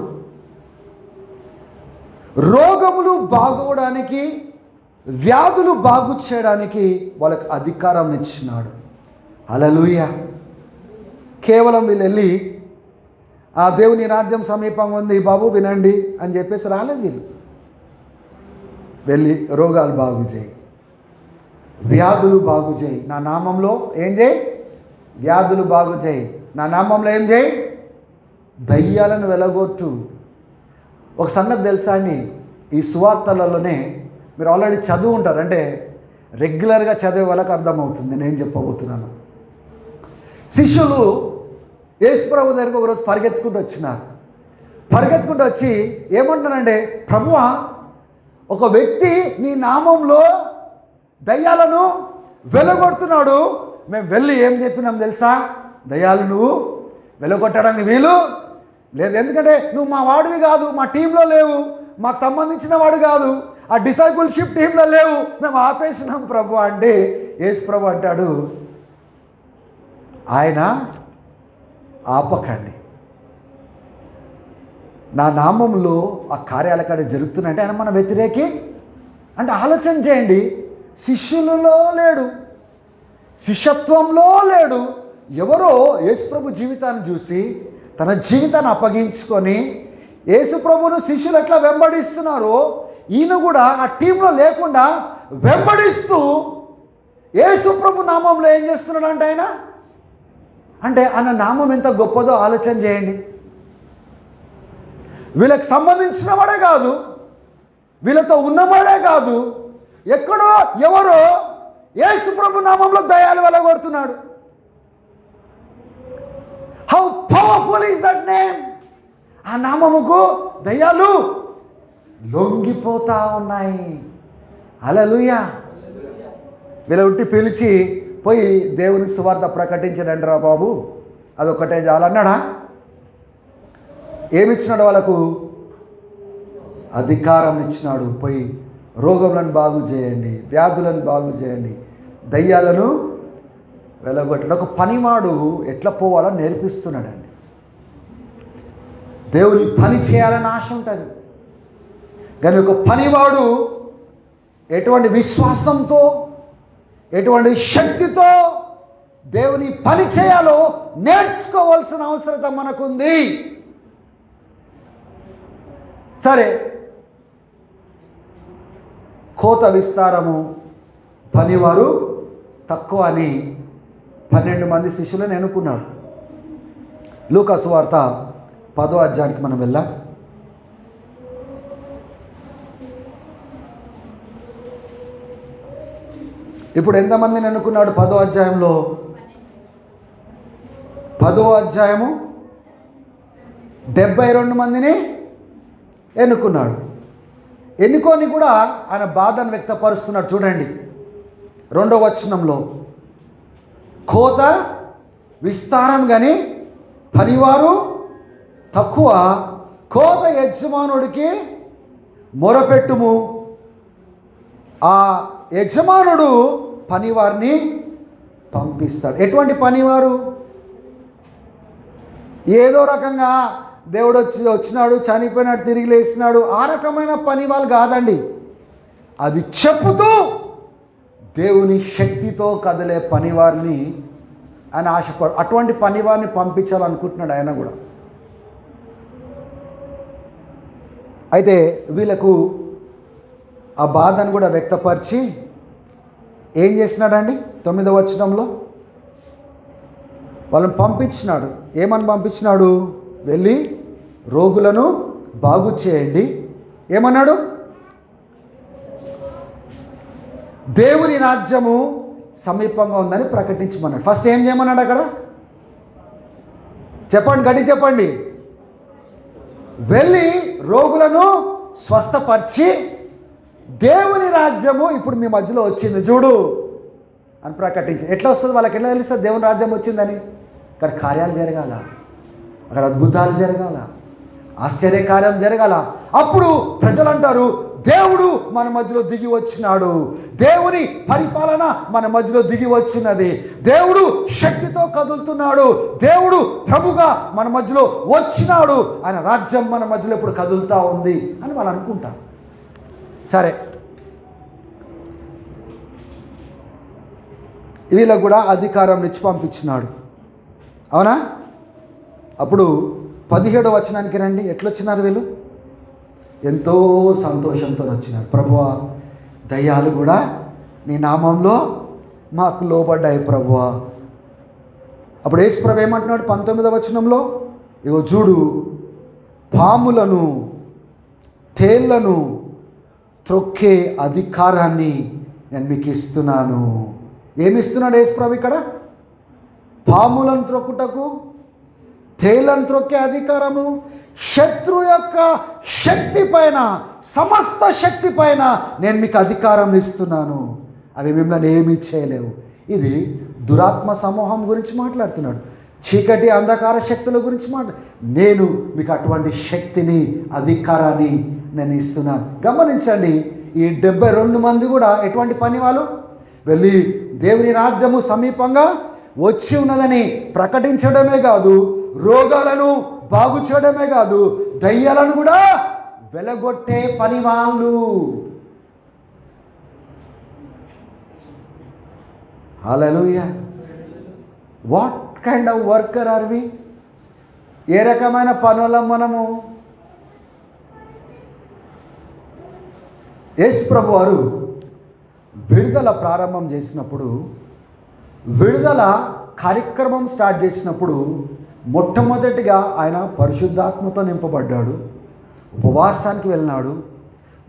A: రోగములు బాగోవడానికి, వ్యాధులు బాగు చేయడానికి వాళ్ళకు అధికారం ఇచ్చినాడు. హల్లెలూయా. కేవలం వీళ్ళు వెళ్ళి ఆ దేవుని రాజ్యం సమీపంగా ఉంది బాబు వినండి అని చెప్పేసి రాలేదు. వీళ్ళు వెళ్ళి రోగాలు బాగు చేయి, వ్యాధులు బాగు చేయి, నా నామంలో ఏం చేయి? వ్యాధులు బాగు చేయి, నా నామంలో ఏం చేయి? దయ్యాలను వెలగొట్టు. ఒక సంగతి తెలుసా అండి, ఈ సువార్తలలోనే మీరు ఆల్రెడీ చదువు ఉంటారు, అంటే రెగ్యులర్గా చదివే వాళ్ళకి అర్థమవుతుంది నేను చెప్పబోతున్నాను. శిష్యులు యేసు ప్రభు దగ్గరకు ఒకరోజు పరిగెత్తుకుంటూ వచ్చినారు. పరిగెత్తుకుంటూ వచ్చి ఏమంటున్నారంటే, ప్రభువా, ఒక వ్యక్తి నీ నామంలో దయ్యాలను వెలగొడుతున్నాడు, మేము వెళ్ళి ఏం చెప్పినాం తెలుసా? దయ్యాలు నువ్వు వెలగొట్టడానికి వీలు లేదు, ఎందుకంటే నువ్వు మా వాడివి కాదు, మా టీంలో లేవు, మాకు సంబంధించిన వాడు కాదు, ఆ డిసైపుల్షిప్ టీంలో లేవు, మేము ఆపేసినాం ప్రభు అంటే యేసు ప్రభు అంటాడు, ఆయన ఆపకండి, నా నామంలో ఆ కార్యాలు అక్కడ జరుగుతున్నాయంటే ఆయన మన వ్యతిరేకి అంటే ఆలోచన చేయండి. శిష్యులలో లేడు, శిష్యత్వంలో లేడు. ఎవరో యేసుప్రభు జీవితాన్ని చూసి తన జీవితాన్ని అప్పగించుకొని యేసుప్రభును శిష్యులు ఎట్లా వెంబడిస్తున్నారో ఈయన కూడా ఆ టీంలో లేకుండా వెంబడిస్తూ యేసుప్రభు నామంలో ఏం చేస్తున్నాడు అంటే అంటే ఆయన నామం ఎంత గొప్పదో ఆలోచన చేయండి. వీళ్ళకి సంబంధించిన వాడే కాదు, వీళ్ళతో ఉన్నవాడే కాదు, ఎక్కడో ఎవరో యేసు ప్రభు నామంలో దయ్యాలు వెలగొడుతున్నాడు. How powerful is that name! ఆ నామముకు దయ్యాలు లొంగిపోతా ఉన్నాయి. హల్లెలూయా! వీళ్ళ ఉట్టి పిలిచి పోయి దేవుని సువార్త ప్రకటించడండి రా బాబు, అదొక్కటే చాలన్నాడా? ఏమిచ్చినాడు వాళ్ళకు? అధికారం ఇచ్చినాడు. పోయి రోగములను బాగు చేయండి, వ్యాధులను బాగు చేయండి, దయ్యాలను వెలగొట్టడం. ఒక పనివాడు ఎట్లా పోవాలో నేర్పిస్తున్నాడండి. దేవుని పని చేయాలని ఆశ ఉంటుంది, కానీ ఒక పనివాడు ఎటువంటి విశ్వాసంతో, ఎటువంటి శక్తితో దేవుని పని చేయాలో నేర్చుకోవాల్సిన అవసరం మనకుంది. సరే, కోత విస్తారము, పనివారు తక్కువ అని 12 మంది శిష్యులను ఎన్నుకున్నాడు. లూకా సువార్త 10వ అధ్యాయానికి మనం వెళ్దాం. ఇప్పుడు ఎంతమందిని ఎన్నుకున్నాడు 10వ అధ్యాయంలో? 10వ అధ్యాయము 72 మందిని ఎన్నుకున్నాడు. ఎన్నుకొని కూడా ఆయన బాధను వ్యక్తపరుస్తున్నాడు. చూడండి 2వ వచనంలో, కోత విస్తారం కానీ పనివారు తక్కువ, కోత యజమానుడికి మొరపెట్టుము, ఆ యజమానుడు పనివారిని పంపిస్తాడు. ఎటువంటి పనివారు? ఏదో రకంగా దేవుడు వచ్చినాడు, చనిపోయినాడు, తిరిగి లేచినాడు, ఆ రకమైన పని వాళ్ళు కాదండి. అది చెప్పుతూ దేవుని శక్తితో కదిలే పనివారిని ఆయన ఆశపడు. అటువంటి పనివారిని పంపించాలనుకుంటున్నాడు ఆయన కూడా. అయితే వీళ్ళకు ఆ బాధను కూడా వ్యక్తపరిచి ఏం చేసినాడండి? 9వ వచనంలో వాళ్ళని పంపించినాడు. ఏమని పంపించినాడు? వెళ్ళి రోగులను బాగు చేయండి. ఏమన్నాడు? దేవుని రాజ్యము సమీపంగా ఉందని ప్రకటించమన్నాడు. ఫస్ట్ ఏం చేయమన్నాడు అక్కడ? చెప్పండి, గట్టి చెప్పండి. వెళ్ళి రోగులను స్వస్థపరిచి దేవుని రాజ్యము ఇప్పుడు మీ మధ్యలో వచ్చింది చూడు అని ప్రకటించి. ఎట్లా వస్తుంది వాళ్ళకి? ఎట్లా తెలుస్తుంది దేవుని రాజ్యం వచ్చిందని? అక్కడ కార్యాలు జరగాల, అక్కడ అద్భుతాలు జరగాల, ఆశ్చర్యకార్యం జరగాల. అప్పుడు ప్రజలు అంటారు, దేవుడు మన మధ్యలో దిగి వచ్చినాడు, దేవుని పరిపాలన మన మధ్యలో దిగి వచ్చినది, దేవుడు శక్తితో కదులుతున్నాడు, దేవుడు ప్రభుగా మన మధ్యలో వచ్చినాడు, ఆయన రాజ్యం మన మధ్యలో ఇప్పుడు కదులుతూ ఉంది అని వాళ్ళు అనుకుంటారు. సరే, వీళ్ళకు కూడా అధికారం ఇచ్చి పంపించినాడు. అవునా? అప్పుడు 17వ వచనానికి రండి. ఎట్లొచ్చినారు వీళ్ళు? ఎంతో సంతోషంతో వచ్చినారు. ప్రభువా, దయ్యాలు కూడా నీ నామంలో మాకు లోబడ్డాయి ప్రభువా. అప్పుడు యేసు ప్రభు ఏమంటున్నాడు 19వ వచనంలో? ఇగో చూడు, పాములను తేళ్లను త్రొక్కే అధికారాన్ని నేను మీకు ఇస్తున్నాను. ఏమిస్తున్నాడు యేసు ప్రభు ఇక్కడ? పాములను త్రొక్కుటకు, తేళ్లను త్రొక్కే అధికారము, శత్రు యొక్క శక్తి పైన, సమస్త శక్తి పైన నేను మీకు అధికారం ఇస్తున్నాను, అవి మిమ్మల్ని ఏమీ చేయలేవు. ఇది దురాత్మ సమూహం గురించి మాట్లాడుతున్నాడు, చీకటి అంధకార శక్తుల గురించి నేను మీకు అటువంటి శక్తిని, అధికారాన్ని నేను ఇస్తున్నాను. గమనించండి, ఈ 72 మంది కూడా ఎటువంటి పని వాళ్ళు? వెళ్ళి దేవుని రాజ్యము సమీపంగా వచ్చి ఉన్నదని ప్రకటించడమే కాదు, రోగాలను బాగు చేయడమే కాదు, దయ్యాలను కూడా వెలగొట్టే పని వాళ్ళు. Hallelujah! What kind of worker are we? ఏ రకమైన పనులం మనము? యేసు ప్రభు వారు విడుదల ప్రారంభం చేసినప్పుడు విడుదల కార్యక్రమం స్టార్ట్ చేసినప్పుడు మొట్టమొదటిగా ఆయన పరిశుద్ధాత్మతో నింపబడ్డాడు, ఉపవాసానికి వెళ్ళినాడు,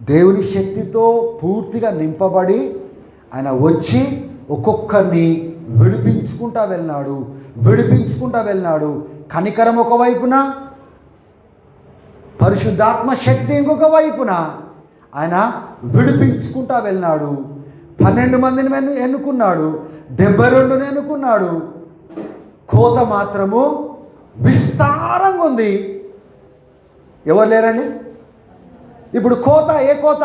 A: దేవుని శక్తితో పూర్తిగా నింపబడి ఆయన వచ్చి ఒక్కొక్కరిని విడిపించుకుంటా వెళ్ళినాడు. కనికరం ఒకవైపున, పరిశుద్ధాత్మ శక్తి ఇంకొక వైపున ఆయన విడిపించుకుంటా వెళ్ళినాడు. 12 మందిని ఎన్నుకున్నాడు, 72 ఎన్నుకున్నాడు. కోత మాత్రము విస్తారంగా ఉంది. ఎవరు లేరండి? ఇప్పుడు కోత, ఏ కోత?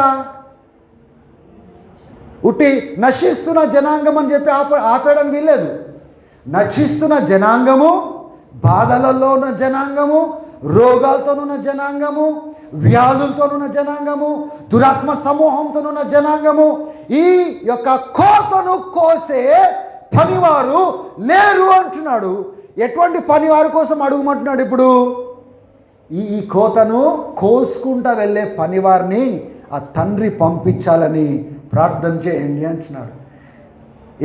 A: ఉట్టి నశిస్తున్న జనాంగం అని చెప్పి ఆపేయడం వీల్లేదు. నశిస్తున్న జనాంగము, బాధలలో ఉన్న జనాంగము, రోగాలతోనున్న జనాంగము, వ్యాధులతోనున్న జనాంగము, దురాత్మ సమూహంతోనున్న జనాంగము, ఈ యొక్క కోతను కోసే పనివారు లేరు అంటున్నాడు. ఎటువంటి పనివారి కోసం అడుగుమంటున్నాడు? ఇప్పుడు ఈ కోతను కోసుకుంటా వెళ్ళే పనివారిని ఆ తండ్రి పంపించాలని ప్రార్థన చేయండి అంటున్నాడు.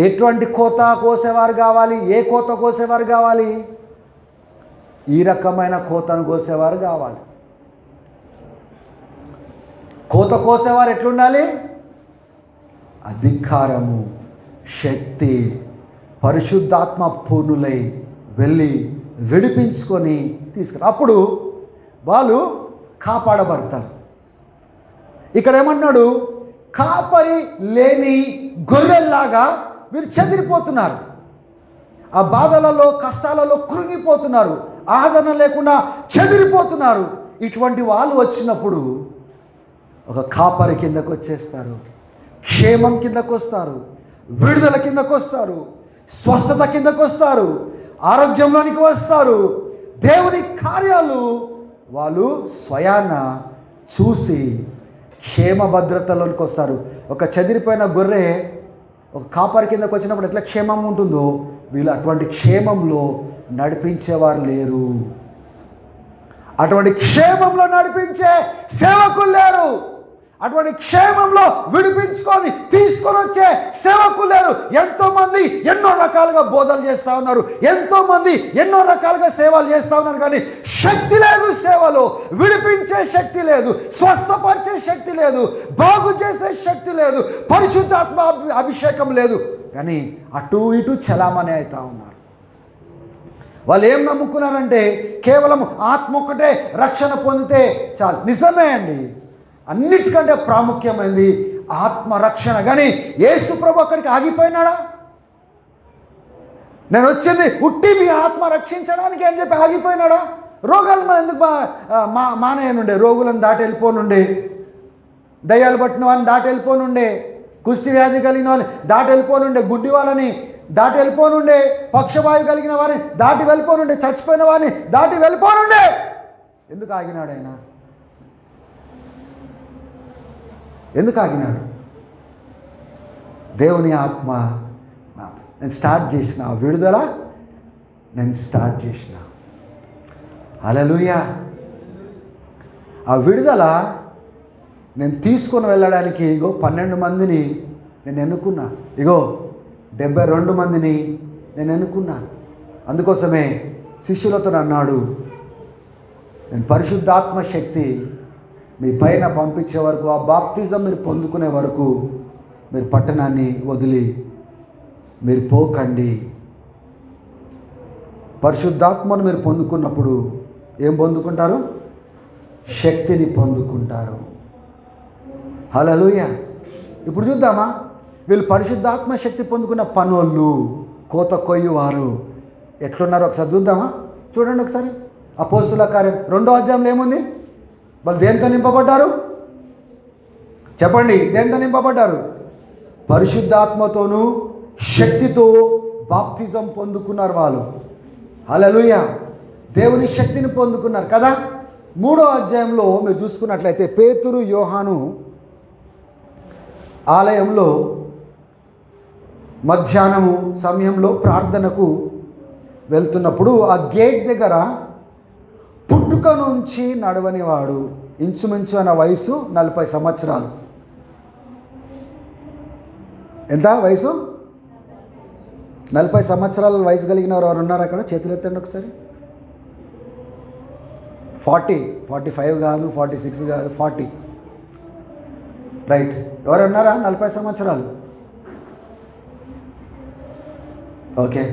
A: ఎటువంటి కోత కోసేవారు కావాలి? ఏ కోత కోసేవారు కావాలి? ఈ రకమైన కోతను కోసేవారు కావాలి. కోత కోసేవారు ఎట్లుండాలి? అధికారము, శక్తి, పరిశుద్ధాత్మ పూర్ణులై వెళ్ళి విడిపించుకొని తీసుకురా. అప్పుడు వాళ్ళు కాపాడబడతారు. ఇక్కడ ఏమన్నాడు? కాపరి లేని గొర్రెల్లాగా మీరు చెదిరిపోతున్నారు, ఆ బాధలలో కష్టాలలో కృంగిపోతున్నారు, ఆదరణ లేకుండా చెదిరిపోతున్నారు. ఇటువంటి వాళ్ళు వచ్చినప్పుడు ఒక కాపరి కిందకు వచ్చేస్తారు, క్షేమం కిందకు వస్తారు, విడుదల కిందకు వస్తారు, స్వస్థత కిందకు వస్తారు, ఆరోగ్యంలోనికి వస్తారు. దేవుని కార్యాలు వాళ్ళు స్వయాన చూసి క్షేమ భద్రతలోనికి వస్తారు. ఒక చెదిరిపోయిన గొర్రె ఒక కాపరి కిందకు వచ్చినప్పుడు ఎట్లా క్షేమం ఉంటుందో, వీళ్ళు అటువంటి క్షేమంలో నడిపించేవారు లేరు. అటువంటి క్షేమంలో నడిపించే సేవకులు లేరు. అటువంటి క్షేమంలో విడిపించుకొని తీసుకొని వచ్చే సేవకులు లేరు. ఎంతోమంది ఎన్నో రకాలుగా బోధలు చేస్తూ ఉన్నారు, ఎంతోమంది ఎన్నో రకాలుగా సేవలు చేస్తూ ఉన్నారు, కానీ శక్తి లేదు. సేవలో విడిపించే శక్తి లేదు, స్వస్థపరిచే శక్తి లేదు, బాగు చేసే శక్తి లేదు, పరిశుద్ధాత్మ అభిషేకం లేదు. కానీ అటు ఇటు చలామణి అవుతూ ఉన్నారు. వాళ్ళు ఏం నమ్ముకున్నారంటే కేవలం ఆత్మ ఒక్కటే రక్షణ పొందితే చాలు. నిజమే అండి, అన్నిటికంటే ప్రాముఖ్యమైనది ఆత్మరక్షణ. కానీ యేసు ప్రభు అక్కడికి ఆగిపోయినాడా? నేను వచ్చింది ఉట్టి మీ ఆత్మ రక్షించడానికి అని చెప్పి ఆగిపోయినాడా? రోగాలు మనం ఎందుకు మానేయనుండే, రోగులను దాటి వెళ్ళిపోనుండే, దయ్యాలు పట్టిన వాళ్ళని దాటి వెళ్ళిపోనుండే, కుష్టి వ్యాధి కలిగిన వాళ్ళని దాటి వెళ్ళిపోనుండే, గుడ్డి వాళ్ళని దాటి వెళ్ళిపోనుండే, పక్షవాయు కలిగిన వారిని దాటి వెళ్ళిపోనుండే, చచ్చిపోయిన వారిని దాటి వెళ్ళిపోనుండే. ఎందుకు ఆగినాడు ఆయన? ఎందుకు ఆగినాడు? దేవుని ఆత్మ నేను స్టార్ట్ చేసిన విడుదల, నేను స్టార్ట్ చేసిన. హల్లెలూయా. ఆ విడుదల నేను తీసుకొని వెళ్ళడానికి ఇగో 12 మందిని నేను ఎన్నుకున్నా, ఇగో 72 మందిని నేను ఎన్నుకున్నాను. అందుకోసమే శిష్యులతో అన్నాడు, నేను పరిశుద్ధాత్మ శక్తి మీ పైన పంపించే వరకు, ఆ బాప్తిజం మీరు పొందుకునే వరకు మీరు పట్టణాన్ని వదిలి మీరు పోకండి. పరిశుద్ధాత్మను మీరు పొందుకున్నప్పుడు ఏం పొందుకుంటారు? శక్తిని పొందుకుంటారు. హల్లెలూయా. ఇప్పుడు చూద్దామా, వీళ్ళు పరిశుద్ధాత్మ శక్తి పొందుకున్న పనోళ్ళు, కోత కొయ్యువారు ఎట్లున్నారో ఒకసారి చూద్దామా? చూడండి ఒకసారి. అపోస్తుల కార్యం 2వ అధ్యాయంలో ఏముంది? వాళ్ళు దేంతో నింపబడ్డారు? చెప్పండి, దేంతో నింపబడ్డారు? పరిశుద్ధాత్మతోనూ శక్తితో బాప్తిజం పొందుకున్నారు వాళ్ళు. హల్లెలూయా. దేవుని శక్తిని పొందుకున్నారు కదా. 3వ అధ్యాయంలో మీరు చూసుకున్నట్లయితే పేతురు యోహాను ఆలయంలో మధ్యాహ్నము సమయంలో ప్రార్థనకు వెళ్తున్నప్పుడు ఆ గేట్ దగ్గర పుట్టుక నుంచి నడవనివాడు, ఇంచుమించు అన్న వయసు 40 సంవత్సరాలు. ఎంత వయసు? 40 సంవత్సరాల వయసు కలిగిన ఎవరు ఉన్నారు అక్కడ? చేతులు ఎత్తండి ఒకసారి. 45 కాదు, 46 కాదు, 40. రైట్. ఎవరు ఉన్నారా 40 సంవత్సరాలు? ఓకే.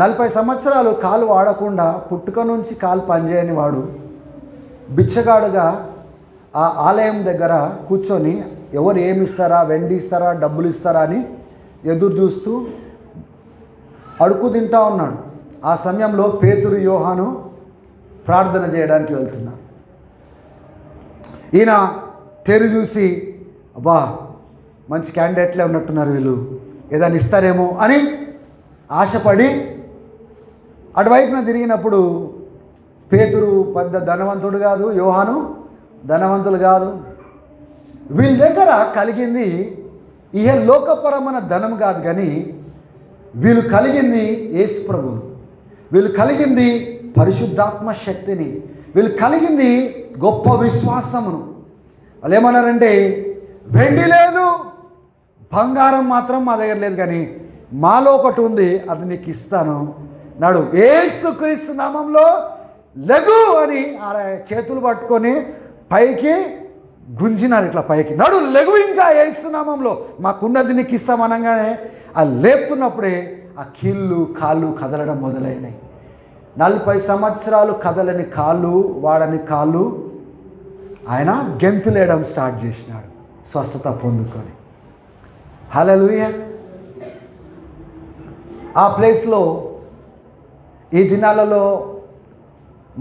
A: 40 సంవత్సరాలు కాలు వాడకుండా పుట్టుక నుంచి కాలు పనిచేయని వాడు బిచ్చగాడుగా ఆ ఆలయం దగ్గర కూర్చొని ఎవరు ఏమి ఇస్తారా, వెండి ఇస్తారా, డబ్బులు ఇస్తారా అని ఎదురు చూస్తూ అడుగు తింటా ఉన్నాడు. ఆ సమయంలో పేతురు, యోహాను ప్రార్థన చేయడానికి వెళ్తున్నారు. ఈయన తెరు చూసి, అబ్బా మంచి క్యాండిడేట్లే ఉన్నట్టున్నారు వీళ్ళు, ఏదైనా ఇస్తారేమో అని ఆశపడి అటువైపున తిరిగినప్పుడు పేతురు పెద్ద ధనవంతుడు కాదు, యోహాను ధనవంతులు కాదు. వీళ్ళ దగ్గర కలిగింది లోకపరమైన ధనం కాదు, కానీ వీళ్ళు కలిగింది యేసు ప్రభువును, వీళ్ళు కలిగింది పరిశుద్ధాత్మ శక్తిని, వీళ్ళు కలిగింది గొప్ప విశ్వాసమును. వాళ్ళు ఏమన్నారంటే, వెండి లేదు, బంగారం మాత్రం మా దగ్గర లేదు, కానీ మాలో ఒకటి ఉంది, అది నీకు ఇస్తాను, నడు, యేసుక్రీస్తు నామంలో లెగు అని ఆ చేతులు పట్టుకొని పైకి గుంజినారు, ఇట్లా పైకి, నడు లెగు, ఇంకా యేసు నామంలో మాకున్నది నీకు ఇస్తామనగానే ఆ లేపుతున్నప్పుడే ఆ కీళ్ళు కాళ్ళు కదలడం మొదలైనాయి. 40 సంవత్సరాలు కదలని కాళ్ళు, వాడని కాళ్ళు ఆయన గెంతులేయడం స్టార్ట్ చేసినాడు, స్వస్థత పొందుకొని. హల్లెలూయా. ఆ ప్లేస్లో ఈ దినాలలో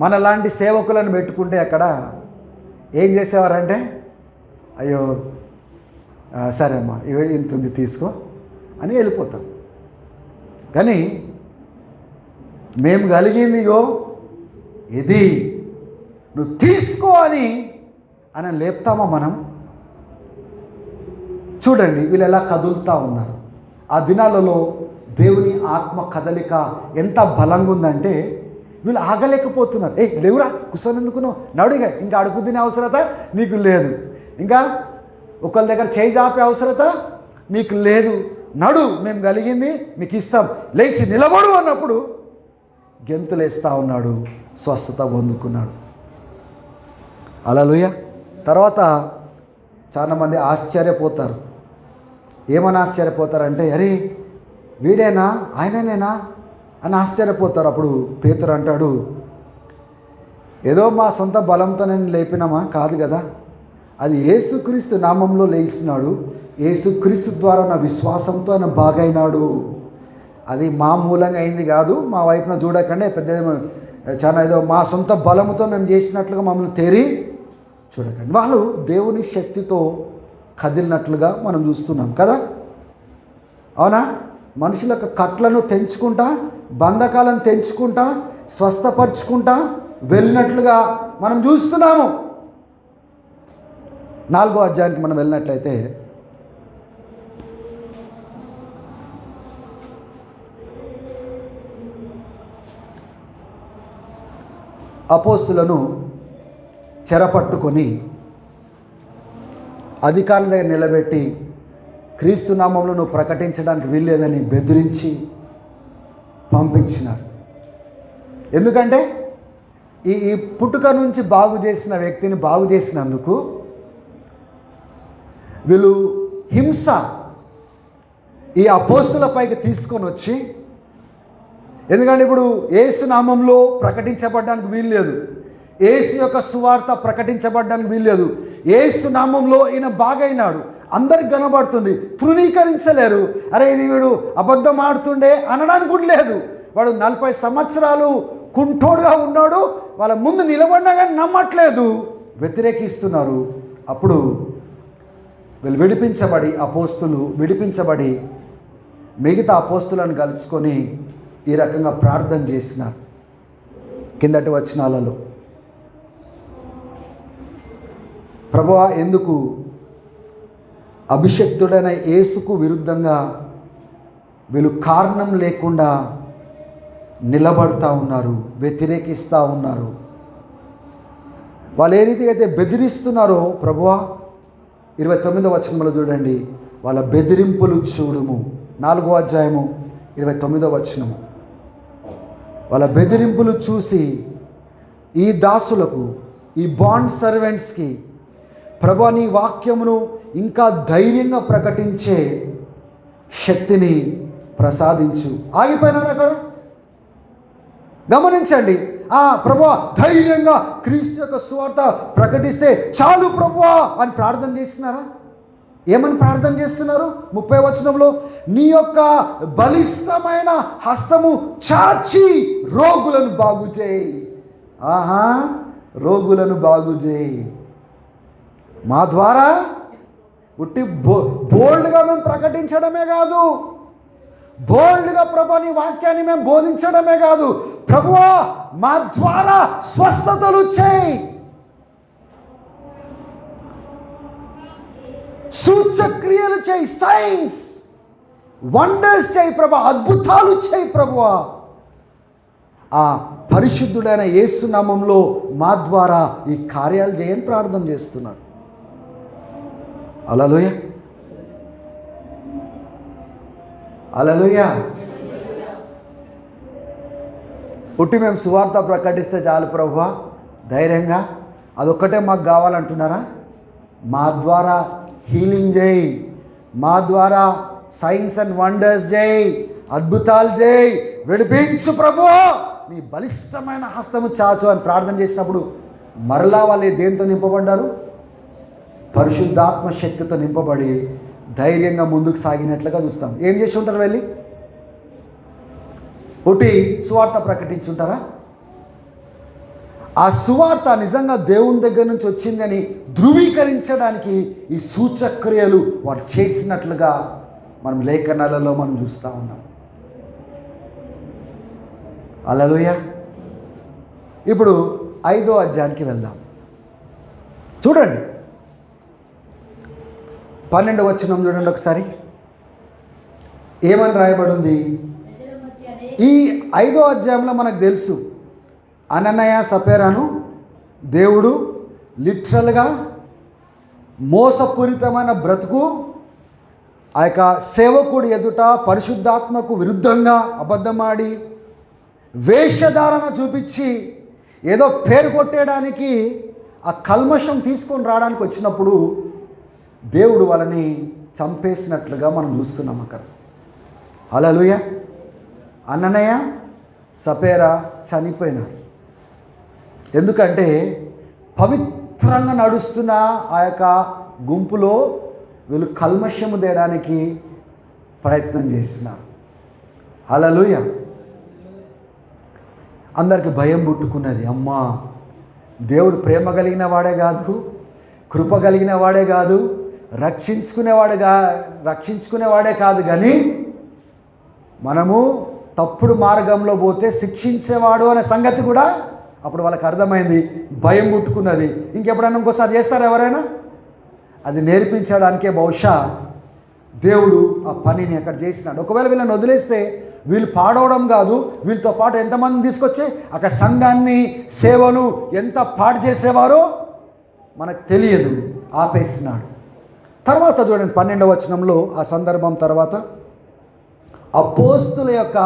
A: మనలాంటి సేవకులను పెట్టుకుంటే అక్కడ ఏం చేసేవారంటే, అయ్యో సరే అమ్మా ఇంత ఉంది తీసుకో అని వెళ్ళిపోతాం. కానీ మేము కలిగింది ఇది, నువ్వు తీసుకో అని లేపుతామా మనం? చూడండి వీళ్ళు ఎలా కదులుతూ ఉన్నారు. ఆ దినాలలో దేవుని ఆత్మ కదలిక ఎంత బలంగా ఉందంటే వీళ్ళు ఆగలేకపోతున్నారు. లేవురా, కూర్చొని ఎందుకున్నావు, నడుగా, ఇంకా అడుగు తినే అవసరత నీకు లేదు, ఇంకా ఒకళ్ళ దగ్గర చేయి చాపే అవసరత నీకు లేదు, నడు, మేము కలిగింది మీకు ఇస్తాం, లేచి నిలబడు అన్నప్పుడు గెంతులేస్తూ ఉన్నాడు, స్వస్థత పొందుకున్నాడు. హల్లెలూయా. తర్వాత చాలామంది ఆశ్చర్యపోతారు. ఏమని ఆశ్చర్యపోతారంటే, అరే వీడేనా, ఆయననేనా అని ఆశ్చర్యపోతారు. అప్పుడు పేతురు అంటాడు, ఏదో మా సొంత బలంతో నేను లేపినామా, కాదు కదా, అది యేసుక్రీస్తు నామంలో లేయిస్తున్నాడు, యేసుక్రీస్తు ద్వారా నా విశ్వాసంతో ఆయన బాగైనాడు, అది మా మూలంగా అయింది కాదు, మా వైపున చూడకండి, పెద్ద చాలా ఏదో మా సొంత బలముతో మేము చేసినట్లుగా మమ్మల్ని తేరి చూడకండి. వాళ్ళు దేవుని శక్తితో కదిలినట్లుగా మనం చూస్తున్నాం కదా, అవునా? మనుషుల యొక్క కట్లను తెంచుకుంటా, బంధకాలను తెంచుకుంటా, స్వస్థపరుచుకుంటా వెళ్ళినట్లుగా మనం చూస్తున్నాము. 4వ అధ్యాయానికి మనం వెళ్ళినట్లయితే అపోస్తులను చెరపట్టుకొని అధికారుల దగ్గర నిలబెట్టి క్రీస్తు నామంలో నువ్వు ప్రకటించడానికి వీల్లేదని బెదిరించి పంపించినారు. ఎందుకంటే ఈ పుట్టుక నుంచి బాగు చేసిన వ్యక్తిని బాగు చేసినందుకు వీళ్ళు హింస ఈ అపోస్తులపైకి తీసుకొని వచ్చి, ఎందుకంటే ఇప్పుడు యేసు నామంలో ప్రకటించబడడానికి వీల్లేదు, యేసు యొక్క సువార్త ప్రకటించబడడానికి వీల్లేదు, యేసు నామంలో ఈయన బాగైనాడు, అందరికి కనబడుతుంది, తృణీకరించలేరు. అరే ఇది వీడు అబద్ధం ఆడుతుండే అనడానికి కూడా లేదు. వాడు 40 సంవత్సరాలు కుంఠోడుగా ఉన్నాడు, వాళ్ళ ముందు నిలబడినా కానీ నమ్మట్లేదు, వ్యతిరేకిస్తున్నారు. అప్పుడు వీళ్ళు విడిపించబడి, అపోస్తులు విడిపించబడి మిగతా అపోస్తులను కలుసుకొని ఈ రకంగా ప్రార్థన చేసినారు. కిందటి వచనాలలో, ప్రభువా ఎందుకు అభిషక్తుడైన యేసుకు విరుద్ధంగా వీళ్ళు కారణం లేకుండా నిలబడుతూ ఉన్నారు, వ్యతిరేకిస్తూ ఉన్నారు. వాళ్ళు ఏ రీతిగా అయితే బెదిరిస్తున్నారో ప్రభువా, 29వ వచనంలో చూడండి, వాళ్ళ బెదిరింపులు చూడుము. 4వ అధ్యాయము 29వ వచనము. వాళ్ళ బెదిరింపులు చూసి ఈ దాసులకు, ఈ బాండ్ సర్వెంట్స్కి, ప్రభువా నీ వాక్యమును ఇంకా ధైర్యంగా ప్రకటించే శక్తిని ప్రసాదించు. ఆగిపోయినారు అక్కడ. గమనించండి, ప్రభువా ధైర్యంగా క్రీస్తు యొక్క సువార్త ప్రకటిస్తే చాలు ప్రభువా అని ప్రార్థన చేస్తున్నారా? ఏమని ప్రార్థన చేస్తున్నారు? 30వ వచనంలో, నీ యొక్క బలిష్టమైన హస్తము చాచి రోగులను బాగు చేయి. రోగులను బాగు చేయి. మా ద్వారా ఉట్టి బోల్డ్గా మేము ప్రకటించడమే కాదు, బోల్డ్గా ప్రభు నీ వాక్యాన్ని మేము బోధించడమే కాదు, ప్రభువా మా ద్వారా స్వస్థతలు చేయి, సూచక్రియలు చేయి, సైన్స్ వండర్స్ చేయి ప్రభు, అద్భుతాలు చేయి ప్రభువా. ఆ పరిశుద్ధుడైన యేసు నామములో మా ద్వారా ఈ కార్యాలు చేయని ప్రార్థన చేస్తున్నారు. హల్లెలూయా, హల్లెలూయా. పుట్టి మేము సువార్త ప్రకటిస్తే చాలు ప్రభువా ధైర్యంగా, అదొక్కటే మాకు కావాలంటున్నారా? మా ద్వారా హీలింగ్ చేయి, మా ద్వారా సైన్స్ అండ్ వండర్స్ చేయి, అద్భుతాలు చేయి, విడిపించు ప్రభువా, నీ బలిష్టమైన హస్తము చాచు అని ప్రార్థన చేసినప్పుడు మరలా వాళ్ళు దేంతో నింపబడ్డారు? పరిశుద్ధాత్మ శక్తితో నింపబడి ధైర్యంగా ముందుకు సాగినట్లుగా చూస్తాం. ఏం చేసి ఉంటారు? వెళ్ళి ఒకటి సువార్త ప్రకటించుంటారా? ఆ సువార్త నిజంగా దేవుని దగ్గర నుంచి వచ్చిందని ధృవీకరించడానికి ఈ సూచక్రియలు వారు చేసినట్లుగా మనం లేఖనాలలో మనం చూస్తూ ఉన్నాం. హల్లెలూయా. ఇప్పుడు 5వ అధ్యాయానికి వెళ్దాం. చూడండి 12వ వచనం చూడండి ఒకసారి. ఏమని రాయబడి ఉంది? ఈ 5వ అధ్యాయంలో మనకు తెలుసు అననయ సపేరాను దేవుడు లిటరల్గా మోసపూరితమైన బ్రతుకు, ఆ యొక్క సేవకుడి ఎదుట పరిశుద్ధాత్మకు విరుద్ధంగా అబద్ధమాడి వేషధారణ చూపించి ఏదో పేరు కొట్టేయడానికి ఆ కల్మషం తీసుకొని రావడానికి వచ్చినప్పుడు దేవుడు వాళ్ళని చంపేసినట్లుగా మనం చూస్తున్నాం అక్కడ. హల్లెలూయా. అననయ సపేరా చనిపోయినారు. ఎందుకంటే పవిత్రంగా నడుస్తున్న ఆ యొక్క గుంపులో వీళ్ళు కల్మషము తేయడానికి ప్రయత్నం చేస్తున్నారు. హల్లెలూయా. అందరికి భయం పుట్టుకున్నది. అమ్మా, దేవుడు ప్రేమ కలిగిన వాడే కాదు, కృప కలిగిన వాడే కాదు, రక్షించుకునేవాడే కాదు, కానీ మనము తప్పుడు మార్గంలో పోతే శిక్షించేవాడు అనే సంగతి కూడా అప్పుడు వాళ్ళకి అర్థమైంది. భయం పుట్టుకున్నది. ఇంకెప్పుడైనా ఇంకోసారి చేస్తారా ఎవరైనా? అది నేర్పించడానికే బహుశా దేవుడు ఆ పనిని అక్కడ చేసినాడు. ఒకవేళ వీళ్ళని వదిలేస్తే వీళ్ళు పాడవడం కాదు, వీళ్ళతో పాటు ఎంతమంది తీసుకొచ్చి అక్కడ సంఘాన్ని, సేవను ఎంత పాడు చేసేవారో మనకు తెలియదు. ఆపేసినాడు. తర్వాత చూడండి 12వ వచనంలో ఆ సందర్భం తర్వాత, అపోస్తుల యొక్క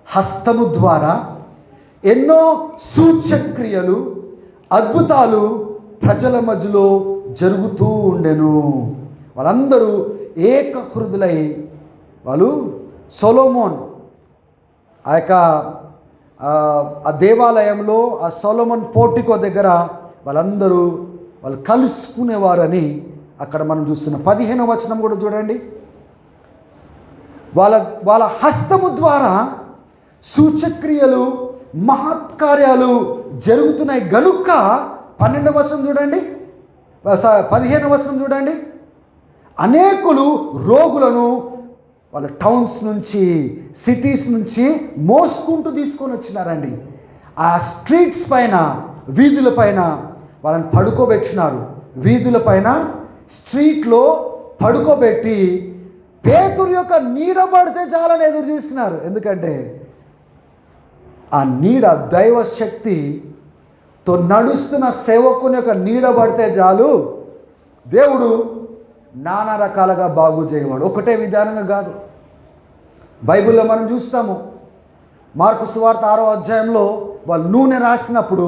A: హస్తము ద్వారా ఎన్నో సూచక్రియలు, అద్భుతాలు ప్రజల మధ్యలో జరుగుతూ ఉండెను. వాళ్ళందరూ ఏక హృదయులై వాళ్ళు సొలొమోన్ ఆ యొక్క ఆ దేవాలయంలో ఆ సొలొమోన్ పోర్టికో దగ్గర వాళ్ళు కలుసుకునేవారని అక్కడ మనం చూస్తున్నాం. 15వ వచనం కూడా చూడండి. వాళ్ళ హస్తము ద్వారా సూచక్రియలు, మహత్కార్యాలు జరుగుతున్నాయి గనుక 12వ వచనం చూడండి, 15వ వచనం చూడండి. అనేకులు రోగులను వాళ్ళ టౌన్స్ నుంచి, సిటీస్ నుంచి మోసుకుంటూ తీసుకొని వచ్చినారండి. ఆ స్ట్రీట్స్ పైన, వీధుల పైన వాళ్ళని పడుకోబెట్టినారు. వీధుల పైన, స్ట్రీట్లో పడుకోబెట్టి పేతురు యొక్క నీడ పడితే చాలని ఎదురు చూస్తున్నారు. ఎందుకంటే ఆ నీడ, దైవ శక్తితో నడుస్తున్న సేవకుని యొక్క నీడ పడితే చాలు, దేవుడు నానా రకాలుగా బాగు చేయవాడు. ఒకటే విధానంగా కాదు. బైబిల్లో మనం చూస్తాము, మార్కు సువార్త 6వ అధ్యాయంలో వాళ్ళు నూనె రాసినప్పుడు,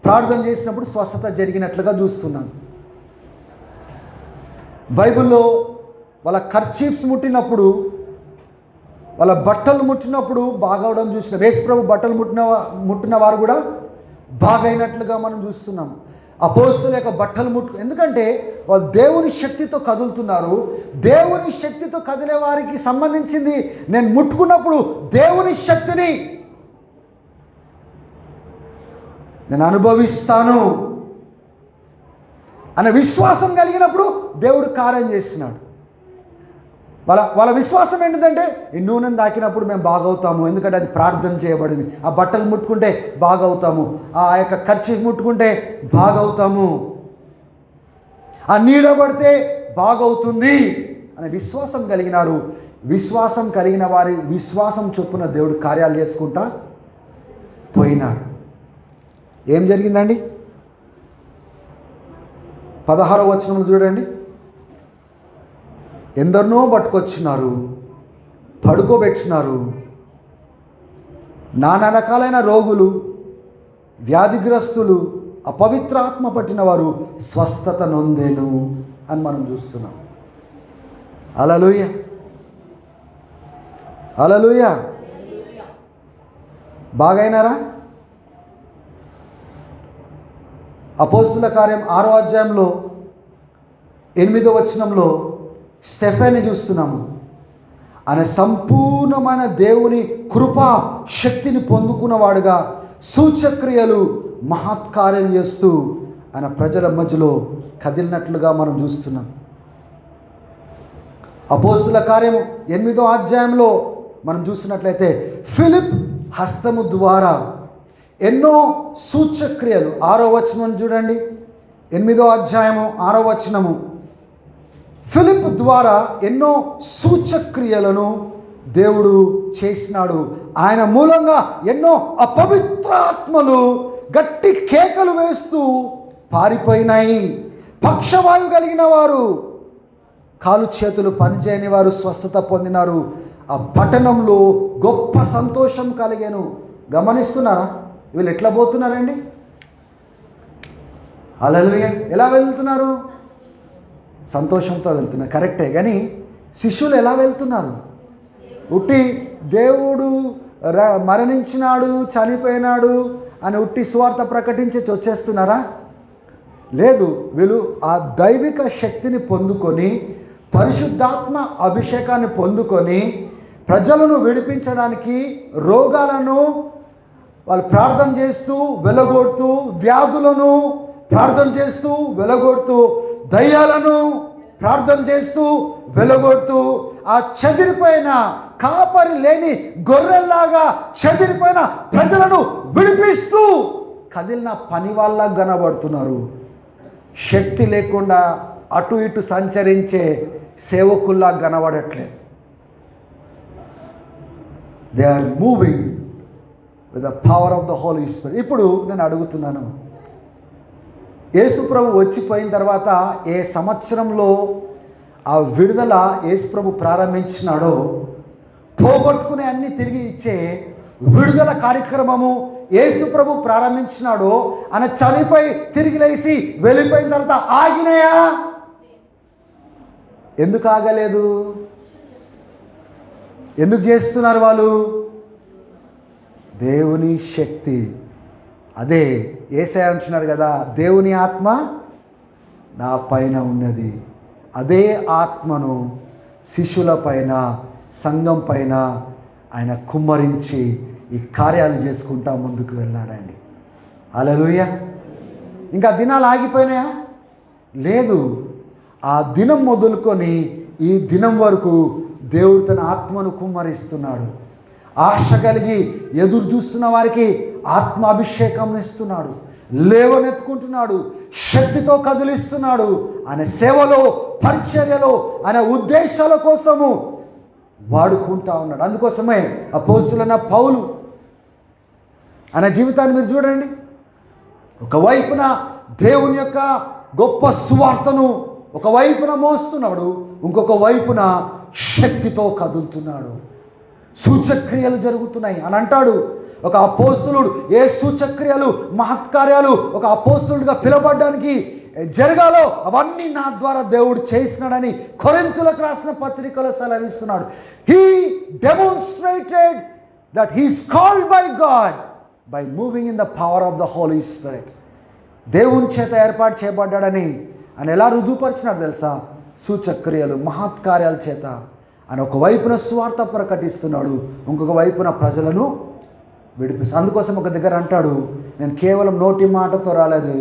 A: ప్రార్థన చేసినప్పుడు స్వస్థత జరిగినట్లుగా చూస్తున్నాం. బైబిల్లో వాళ్ళ కర్చీఫ్స్ ముట్టినప్పుడు, వాళ్ళ బట్టలు ముట్టినప్పుడు బాగవడం చూసినాం. యేసుప్రభు బట్టలు ముట్టిన వారు కూడా బాగైనట్లుగా మనం చూస్తున్నాం. అపోస్తుల యొక్క బట్టలు ఎందుకంటే వాళ్ళు దేవుని శక్తితో కదులుతున్నారు. దేవుని శక్తితో కదిలే వారికి సంబంధించింది నేను ముట్టుకున్నప్పుడు దేవుని శక్తిని నేను అనుభవిస్తాను అనే విశ్వాసం కలిగినప్పుడు దేవుడు కార్యం చేస్తున్నాడు. వాళ్ళ విశ్వాసం ఏంటిదంటే ఈ నూనెను తాకినప్పుడు మేము బాగవుతాము, ఎందుకంటే అది ప్రార్థన చేయబడింది. ఆ బట్టలు ముట్టుకుంటే బాగవుతాము, ఆ యొక్క కర్చీఫ్ ముట్టుకుంటే బాగవుతాము, ఆ నీడ పడితే బాగవుతుంది అనే విశ్వాసం కలిగినారు. విశ్వాసం కలిగిన వారి విశ్వాసం చొప్పున దేవుడు కార్యాలు చేసుకుంటా పోయినాడు. ఏం జరిగిందండి? 16వ వచనంలో చూడండి. ఎందరినో పట్టుకొచ్చినారు, పడుకోబెట్టినారు. నానా రకాలైన రోగులు, వ్యాధిగ్రస్తులు, అపవిత్రాత్మ పట్టిన వారు స్వస్థత నొందెను అని మనం చూస్తున్నాం. హల్లెలూయా, హల్లెలూయా. బాగైనారా? అపోస్తుల కార్యం 6వ అధ్యాయంలో 8వ వచనంలో స్టెఫెన్ని చూస్తున్నాము. ఆయన సంపూర్ణమైన దేవుని కృపా శక్తిని పొందుకున్నవాడుగా సూచక్రియలు మహత్కార్యాలు చేస్తూ ఆయన ప్రజల మధ్యలో కదిలినట్లుగా మనం చూస్తున్నాం. అపోస్తుల కార్యము 8వ అధ్యాయంలో మనం చూసినట్లయితే ఫిలిప్ హస్తము ద్వారా ఎన్నో సూచక్రియలు, 6వ వచనం చూడండి, 8వ అధ్యాయము 6వ వచనము. ఫిలిప్ ద్వారా ఎన్నో సూచక్రియలను దేవుడు చేసినాడు. ఆయన మూలంగా ఎన్నో అపవిత్రాత్మలు గట్టి కేకలు వేస్తూ పారిపోయినాయి. పక్షవాయువు కలిగిన వారు, కాలు చేతులు పనిచేయని వారు స్వస్థత పొందినారు. ఆ పట్టణంలో గొప్ప సంతోషం కలిగాను. గమనిస్తున్నారా? వీళ్ళు ఎట్లా పోతున్నారండి? హల్లెలూయా. ఎలా వెళ్తున్నారు? సంతోషంతో వెళ్తున్నారు, కరెక్టే. కానీ శిష్యులు ఎలా వెళ్తున్నారు? ఉట్టి దేవుడు మరణించినాడు, చనిపోయినాడు అని ఉట్టి సువార్త ప్రకటించి వచ్చేస్తున్నారా? లేదు. వీళ్ళు ఆ దైవిక శక్తిని పొందుకొని, పరిశుద్ధాత్మ అభిషేకాన్ని పొందుకొని ప్రజలను విడిపించడానికి రోగాలను వాళ్ళు ప్రార్థన చేస్తూ వెలగొడుతూ, వ్యాధులను ప్రార్థన చేస్తూ వెలగొడుతూ, దయ్యాలను ప్రార్థన చేస్తూ వెలగొడుతూ, ఆ చెదిరిపోయిన కాపరి లేని గొర్రెల్లాగా చెదిరిపోయిన ప్రజలను విడిపిస్తూ కదిలిన పని వాళ్ళ కనబడుతున్నారు. శక్తి లేకుండా అటు ఇటు సంచరించే సేవకుల్లా కనబడట్లేదు. They are moving with the power of the Holy Spirit. ఇప్పుడు నేను అడుగుతున్నాను, యేసుప్రభు వచ్చిపోయిన తర్వాత ఏ సంవత్సరంలో ఆ విడుదల యేసుప్రభు ప్రారంభించినాడో, పోగొట్టుకునే అన్ని తిరిగి ఇచ్చే విడుదల కార్యక్రమము యేసుప్రభు ప్రారంభించినాడో, ఆయన చనిపోయి తిరిగి లేచి వెళ్ళిపోయిన తర్వాత ఆగినాయా? ఎందుకు ఆగలేదు? ఎందుకు చేస్తున్నారు వాళ్ళు? దేవుని శక్తి. అదే యేసయ్య అంటున్నాడు కదా, దేవుని ఆత్మ నా పైన ఉన్నది. అదే ఆత్మను శిష్యుల పైన, సంఘం పైన ఆయన కుమ్మరించి ఈ కార్యాలు చేసుకుంటా ముందుకు వెళ్ళాడండి. హల్లెలూయా. ఇంకా దినాలు ఆగిపోయినాయా? లేదు. ఆ దినం మొదలుకొని ఈ దినం వరకు దేవుడు తన ఆత్మను కుమ్మరిస్తున్నాడు. ఆశ కలిగి ఎదురు చూస్తున్న వారికి ఆత్మాభిషేకం ఇస్తున్నాడు, లేవనెత్తుకుంటున్నాడు, శక్తితో కదిలిస్తున్నాడు. ఆయన సేవలో, పరిచర్యలో, ఆయన ఉద్దేశాల కోసము వాడుకుంటా ఉన్నాడు. అందుకోసమే అపోస్తలుడైన పౌలు ఆయన జీవితాన్ని మీరు చూడండి. ఒకవైపున దేవుని యొక్క గొప్ప సువార్తను ఒకవైపున మోస్తున్నాడు, ఇంకొక వైపున శక్తితో కదులుతున్నాడు. సూచక్రియలు జరుగుతున్నాయి అని అంటాడు. ఒక అపోస్తలుడు ఏ సూచక్రియలు మహత్కార్యాలు ఒక అపోస్తలుడిగా పిలవబడ్డానికి జరగాలో అవన్నీ నా ద్వారా దేవుడు చేసినాడని కొరింథీయులకు రాసిన పత్రికలో సెలవిస్తున్నాడు. He demonstrated that he's called by God by moving in the power of the Holy Spirit. దేవుని చేత ఏర్పాటు చేయబడ్డాడని ఆయన ఎలా రుజువుపరిచినాడు తెలుసా? సూచక్రియలు మహత్కార్యాల చేత. ఆయన ఒకవైపున సువార్త ప్రకటిస్తున్నాడు, ఇంకొక వైపున ప్రజలను విడిపిస్తాడు. అందుకోసం ఒక దగ్గర అంటాడు, నేను కేవలం నోటి మాటతో రాలేదు,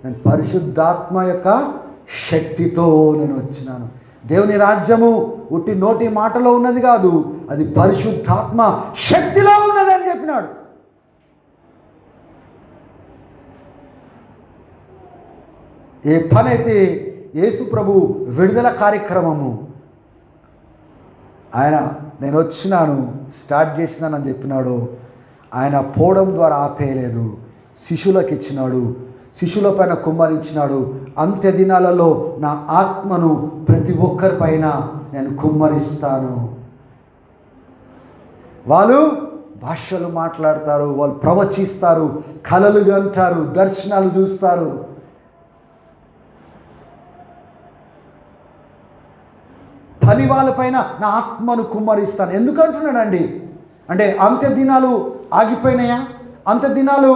A: నేను పరిశుద్ధాత్మ యొక్క శక్తితో నేను వచ్చినాను. దేవుని రాజ్యము ఉట్టి నోటి మాటలో ఉన్నది కాదు, అది పరిశుద్ధాత్మ శక్తిలో ఉన్నది అని చెప్పినాడు. ఏ పని అయితే యేసు ప్రభు విడుదల కార్యక్రమము ఆయన నేను వచ్చినాను స్టార్ట్ చేసినానని చెప్పినాడు, ఆయన పోవడం ద్వారా ఆపేయలేదు, శిష్యులకు ఇచ్చినాడు, శిష్యుల పైన కుమ్మరించినాడు. అంత్య దినాలలో నా ఆత్మను ప్రతి ఒక్కరి పైన నేను కుమ్మరిస్తాను. వాళ్ళు భాషలు మాట్లాడతారు, వాళ్ళు ప్రవచిస్తారు, కలలు గంటారు, దర్శనాలు చూస్తారు. పని వాళ్ళపైన నా ఆత్మను కుమ్మరిస్తాను. ఎందుకంటున్నాడండి అంటే అంత్య దినాలు ఆగిపోయినాయా? అంత్య దినాలు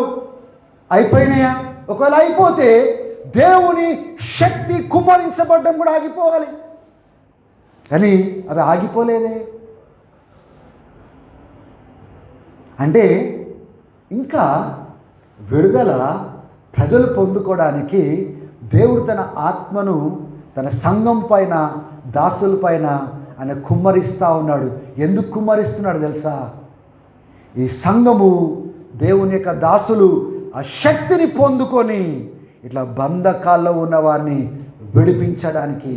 A: అయిపోయినాయా? ఒకవేళ అయిపోతే దేవుని శక్తి కుమ్మరించబడ్డం కూడా ఆగిపోవాలి. కానీ అవి ఆగిపోలేదే. అంటే ఇంకా విడుదల ప్రజలు పొందుకోవడానికి దేవుడు తన ఆత్మను తన సంఘం పైన దాసుల పైన ఆయన కుమ్మరిస్తూ ఉన్నాడు. ఎందుకు కుమ్మరిస్తున్నాడు తెలుసా? ఈ సంఘము దేవుని యొక్క దాసులు ఆ శక్తిని పొందుకొని ఇట్లా బంధకాల్లో ఉన్నవారిని విడిపించడానికి,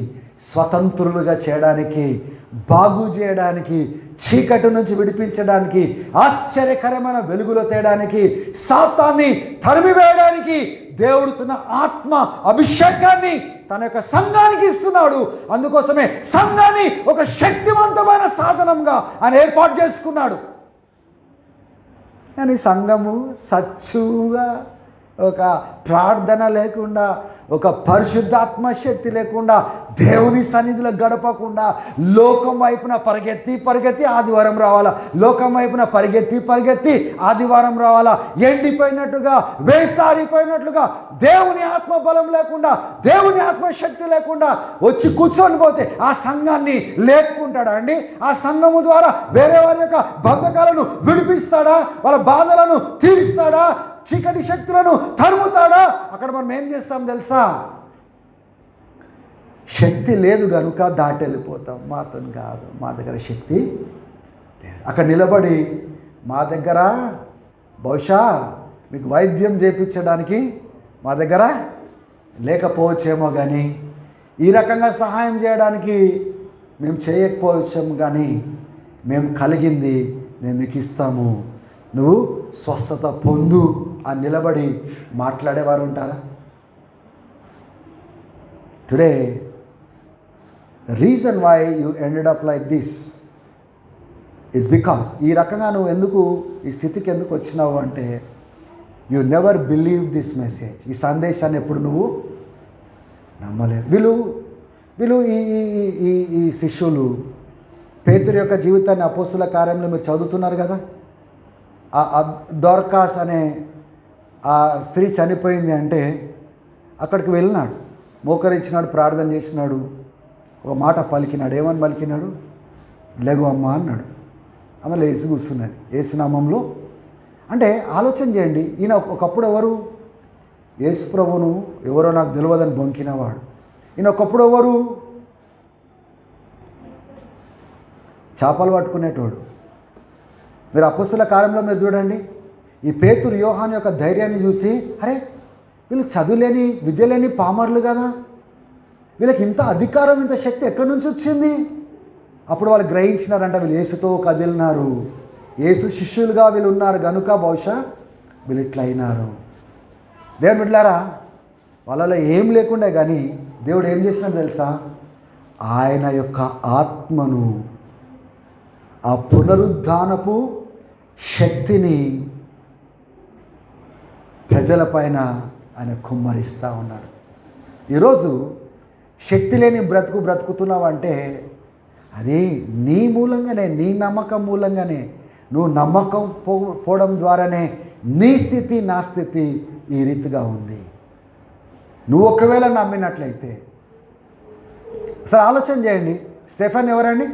A: స్వతంత్రులుగా చేయడానికి, బాగు చేయడానికి, చీకటి నుంచి విడిపించడానికి, ఆశ్చర్యకరమైన వెలుగులో తేయడానికి, సాతాన్ని తరిమివేయడానికి దేవుడు తన ఆత్మ అభిషేకాన్ని తన యొక్క సంఘానికి ఇస్తున్నాడు. అందుకోసమే సంఘాన్ని ఒక శక్తివంతమైన సాధనంగా ఆయన ఏర్పాటు చేసుకున్నాడు. కానీ సంఘము సచ్చుగా ఒక ప్రార్థన లేకుండా, ఒక పరిశుద్ధాత్మ శక్తి లేకుండా, దేవుని సన్నిధిలో గడపకుండా, లోకం వైపున పరిగెత్తి ఆదివారం రావాలా, లోకం వైపున పరిగెత్తి ఆదివారం రావాలా, ఎండిపోయినట్టుగా వేసారిపోయినట్లుగా దేవుని ఆత్మ బలం లేకుండా, దేవుని ఆత్మశక్తి లేకుండా వచ్చి కూర్చొని పోతే ఆ సంఘాన్ని లేపుకుంటాడా అండి? ఆ సంఘము ద్వారా వేరే వారి యొక్క బంధకాలను విడిపిస్తాడా? వాళ్ళ బాధలను తీరుస్తాడా? చీకటి శక్తులను తరుముతాడా? అక్కడ మనం ఏం చేస్తాం తెలుసా? శక్తి లేదు కనుక దాటి వెళ్ళిపోతాం. మాతో కాదు, మా దగ్గర శక్తి లేదు. అక్కడ నిలబడి మా దగ్గర బహుశా మీకు వైద్యం చేయించడానికి మా దగ్గర లేకపోవచ్చేమో, కానీ ఈ రకంగా సహాయం చేయడానికి మేము చేయకపోవచ్చేమో, కానీ మేము కలిగింది మేము మీకు ఇస్తాము, నువ్వు స్వస్థత పొందు అని నిలబడి మాట్లాడేవారు ఉంటారా? Today the reason why you ended up like this is because ఈ రకంగా నువ్వు ఎందుకు ఈ స్థితికి ఎందుకు వచ్చినావు అంటే you never believe this message. ఈ సందేశాన్ని ఎప్పుడు నువ్వు నమ్మలేదు. వీళ్ళు ఈ శిష్యులు పేతురు యొక్క జీవితాన్ని అపోస్తుల కార్యంలో మీరు చదువుతున్నారు కదా. దోర్కాస్ అనే ఆ స్త్రీ చనిపోయింది అంటే అక్కడికి వెళ్ళినాడు, మోకరించినాడు, ప్రార్థన చేసినాడు, ఒక మాట పలికినాడు. ఏమని పలికినాడు? లెగు అమ్మ అన్నాడు. ఆమె లేచి కూర్చున్నది యేసునామంలో. అంటే ఆలోచన చేయండి, ఈయన ఒకప్పుడు ఎవరు? యేసు ప్రభువును ఎవరో నాకు తెలియదని బొంకినవాడు. ఈయన ఒకప్పుడు ఎవరు? చేపలు పట్టుకునేటోడు. మీరు అపోస్తుల కార్యంలో మీరు చూడండి, ఈ పేతురు యోహాను యొక్క ధైర్యాన్ని చూసి, అరే వీళ్ళు చదువులేని విద్య లేని పామర్లు కదా, వీళ్ళకి ఇంత అధికారం ఇంత శక్తి ఎక్కడి నుంచి వచ్చింది? అప్పుడు వాళ్ళు గ్రహించినారంట, వీళ్ళు యేసుతో కదిలినారు, యేసు శిష్యులుగా వీళ్ళు ఉన్నారు కనుక బహుశా వీళ్ళు ఇట్లా అయినారు. దేవుని బిడ్డలారా, వాళ్ళలో ఏం లేకుండే కానీ దేవుడు ఏం చేసినాడు తెలుసా? ఆయన యొక్క ఆత్మను ఆ పునరుద్ధానపు శక్తిని ప్రజలపైన ఆయన కుమ్మరిస్తూ ఉన్నాడు. ఈరోజు శక్తి లేని బ్రతుకుతున్నావంటే అది నీ మూలంగానే, నీ నమ్మకం మూలంగానే. నువ్వు నమ్మకం పోవడం ద్వారానే నీ స్థితి నా స్థితి ఈ రీతిగా ఉంది. నువ్వు ఒకవేళ నమ్మినట్లయితే సరే ఆలోచన చేయండి. స్టెఫెన్ ఎవరండి?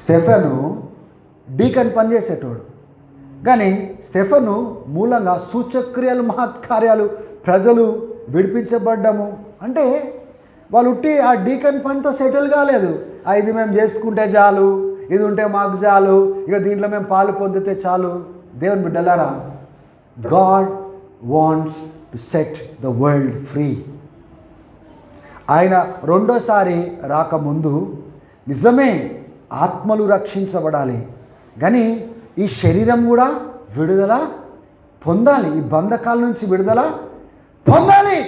A: స్టెఫెను డీకన్ పనిచేసేటోడు. కానీ స్టెఫెను మూలంగా సూచక్రియలు, మహత్కార్యాలు, ప్రజలు విడిపించబడ్డము అంటే వాళ్ళు ఉట్టి ఆ డీకన్ పనితో సెటిల్ కాలేదు. ఇది మేము చేసుకుంటే చాలు, ఇది ఉంటే మాకు చాలు, ఇక దీంట్లో మేము పాలు పొందితే చాలు. దేవుని బిడ్డలారా, God wants to set the world free. ఆయన రెండోసారి రాకముందు నిజమే ఆత్మలు రక్షించబడాలి, కానీ ఈ శరీరం కూడా విడుదల పొందాలి. ఈ బంధకాల నుంచి విడుదల పొందాలి.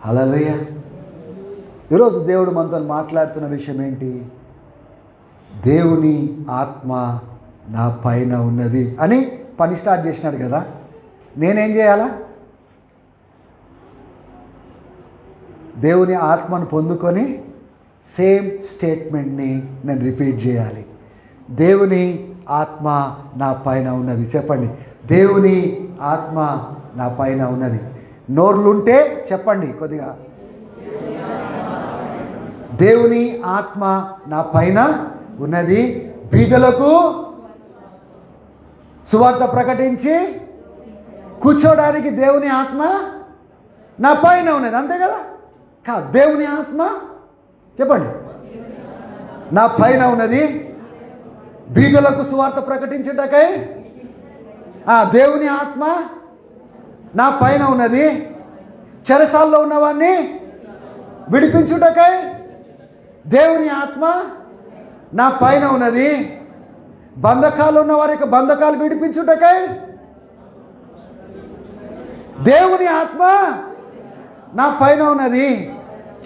A: హల్లెలూయా. ఈరోజు దేవుడు మనతో మాట్లాడుతున్న విషయం ఏంటి? దేవుని ఆత్మ నా పైన ఉన్నది అని పని స్టార్ట్ చేసినాడు కదా. నేనేం చేయాలా? దేవుని ఆత్మను పొందుకొని సేమ్ స్టేట్మెంట్ని నేను రిపీట్ చేయాలి. దేవుని ఆత్మ నా పైన ఉన్నది. చెప్పండి, దేవుని ఆత్మ నా పైన ఉన్నది. నోర్లుంటే చెప్పండి కొద్దిగా. దేవుని ఆత్మ నా పైన ఉన్నది, బీదలకు సువార్త ప్రకటించి కూర్చోడానికి దేవుని ఆత్మ నా పైన ఉన్నది. అంతే కదా? కాదు, దేవుని ఆత్మ చెప్పండి నా పైన ఉన్నది, బీదలకు సువార్త ప్రకటించుటకై దేవుని ఆత్మ నా పైన ఉన్నది, చెరసాల్లో ఉన్నవాన్ని విడిపించుటకై దేవుని ఆత్మ నా పైన ఉన్నది, బంధకాలు ఉన్న వారికి బంధకాలు విడిపించుటకై దేవుని ఆత్మ నా పైన ఉన్నది,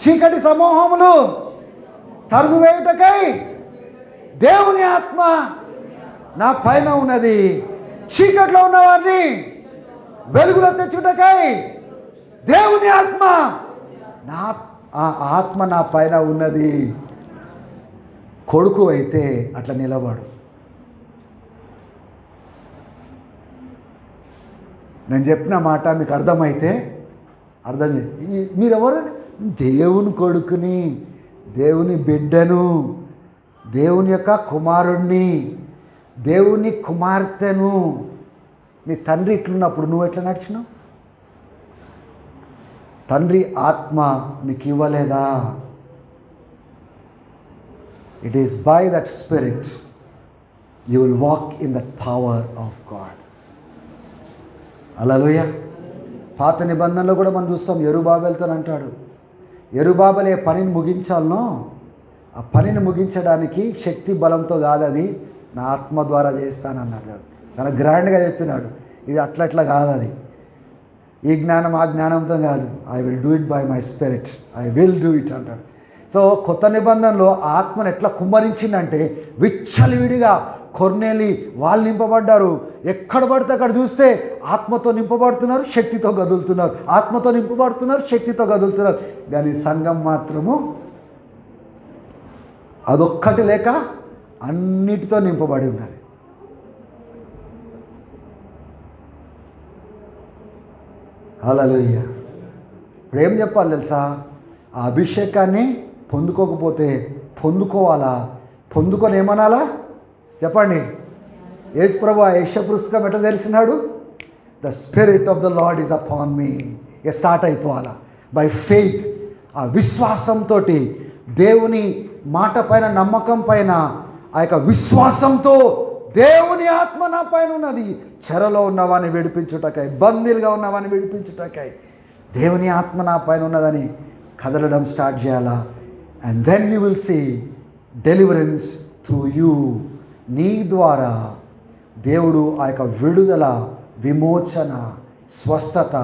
A: చీకటి సమూహములు తరుమువేయుటకై దేవుని ఆత్మ నా పైన ఉన్నది, చీకట్లో ఉన్నవారిని వెలుగులో తెచ్చుటకై దేవుని ఆత్మ నా ఆత్మ నా పైన ఉన్నది. కొడుకు అయితే అట్లా నిలబడు. నేను చెప్పిన మాట మీకు అర్థమైతే అర్థం మీరెవరు? దేవుని కొడుకుని, దేవుని బిడ్డను, దేవుని యొక్క కుమారుణ్ణి, దేవుని కుమార్తెను. నీ తండ్రి ఇట్లున్నప్పుడు నువ్వు ఎట్లా నడిచినావు? తండ్రి ఆత్మ నీకు ఇవ్వలేదా? It is by that spirit you will walk in that power of God. Hallelujah. పాత నిబంధనలో కూడా మనం చూస్తాం, యెరుబాబెలుతో అంటాడు, యెరుబాబెలు ఏ పనిని ముగించాలనో ఆ పనిని ముగించడానికి శక్తి బలంతో కాదు, అది నా ఆత్మ ద్వారా చేస్తానన్నాడు. చాలా గ్రాండ్గా చెప్పినాడు. ఇది అట్లా కాదు, అది ఈ జ్ఞానం ఆ జ్ఞానంతో కాదు. I will do it by my spirit, I will do it అంటాడు. సో కొత్త నిబంధనలో ఆత్మను ఎట్లా కుమ్మరించిందంటే విచ్చలవిడిగా కొర్నేలి వాళ్ళు నింపబడ్డారు. ఎక్కడ పడితే అక్కడ చూస్తే ఆత్మతో నింపబడుతున్నారు, శక్తితో కదులుతున్నారు, ఆత్మతో నింపబడుతున్నారు, శక్తితో కదులుతున్నారు. కానీ సంఘం మాత్రము అదొక్కటి లేక అన్నిటితో నింపబడి ఉన్నది. హల్లెలూయా. ఇప్పుడు ఏం చెప్పాలి తెలుసా? ఆ అభిషేకాన్ని పొందుకోకపోతే పొందుకోవాలా? పొందుకొని ఏమనాలా చెప్పండి? యేసు ప్రభు ఆ యెషయా పుస్తకం ఎట్లా తెలిసినాడు? The spirit of the lord is upon me. ఇక స్టార్ట్ అయిపోవాలా బై ఫెయిత్. ఆ విశ్వాసంతో, దేవుని మాట పైన, నమ్మకం పైన, ఆ యొక్క విశ్వాసంతో దేవుని ఆత్మ నా పైన ఉన్నది, చెరలో ఉన్నవాన్ని విడిపించుటకై, బందీలుగా ఉన్నవాన్ని విడిపించుటకై దేవుని ఆత్మ నా పైన ఉన్నదని కదలడం స్టార్ట్ చేయాలా. And then you will see deliverance through you. నీ ద్వారా దేవుడు ఆ యొక్క విడుదల, విమోచన, స్వస్థత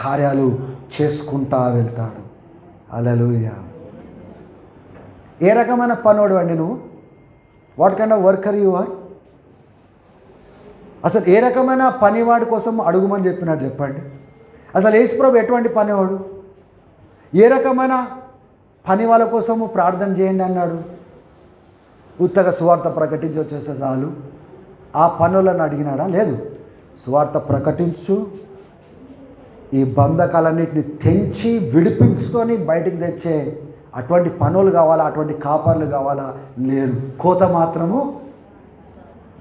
A: కార్యాలు చేసుకుంటా వెళ్తాడు. హల్లెలూయా. ఏ రకమైన పనోడు అండి నువ్వు? What kind of worker you are? అసలు ఏ రకమైన పనివాడి కోసం అడుగుమని చెప్పినాడు చెప్పండి. అసలు యేసుప్రభు ఎటువంటి పనివాడు? ఏ రకమైన పని వాళ్ళ కోసము ప్రార్థన చేయండి అన్నాడు? ఉత్తగా సువార్త ప్రకటించి వచ్చేస్తే చాలు ఆ పనులను అడిగినాడా? లేదు. సువార్త ప్రకటించు, ఈ బంధకాలన్నింటినీ తెంచి విడిపించుకొని బయటికి తెచ్చే అటువంటి పనులు కావాలా, అటువంటి కాపర్లు కావాలా? లేరు. కోత మాత్రము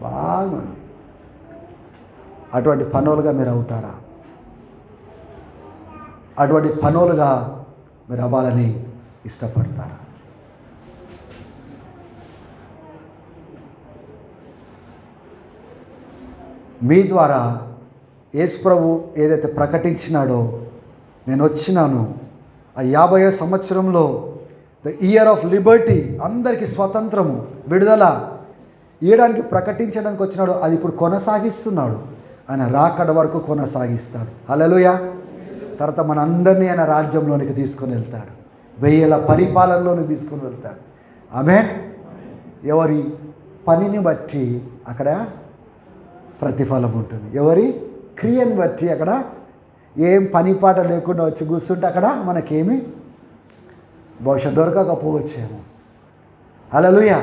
A: బాగుంది. అటువంటి పనులుగా మీరు అవుతారా? అటువంటి పనులుగా మీరు అవ్వాలని ఇష్టపడతారా? మీ ద్వారా యేసుప్రభు ఏదైతే ప్రకటించినాడో, నేను వచ్చినాను ఆ 50వ సంవత్సరంలో, ద ఇయర్ ఆఫ్ లిబర్టీ, అందరికీ స్వతంత్రము, విడుదల ఇవ్వడానికి ప్రకటించడానికి వచ్చినాడు. అది ఇప్పుడు కొనసాగిస్తున్నాడు. ఆయన రాకడ వరకు కొనసాగిస్తాడు. హల్లెలూయా. తర్వాత మనందరినీ ఆయన రాజ్యంలోనికి తీసుకొని వెళ్తాడు. 1000 పరిపాలనలోనికి తీసుకొని వెళ్తాడు. ఆమేన్. ఎవరి పనిని బట్టి అక్కడ ప్రతిఫలం ఉంటుంది. ఎవరి క్రియను బట్టి అక్కడ ఏం పని పాట లేకుండా వచ్చి కూర్చుంటే అక్కడ మనకేమి బహుశా దొరకకపోవచ్చేమో. హల్లెలూయా.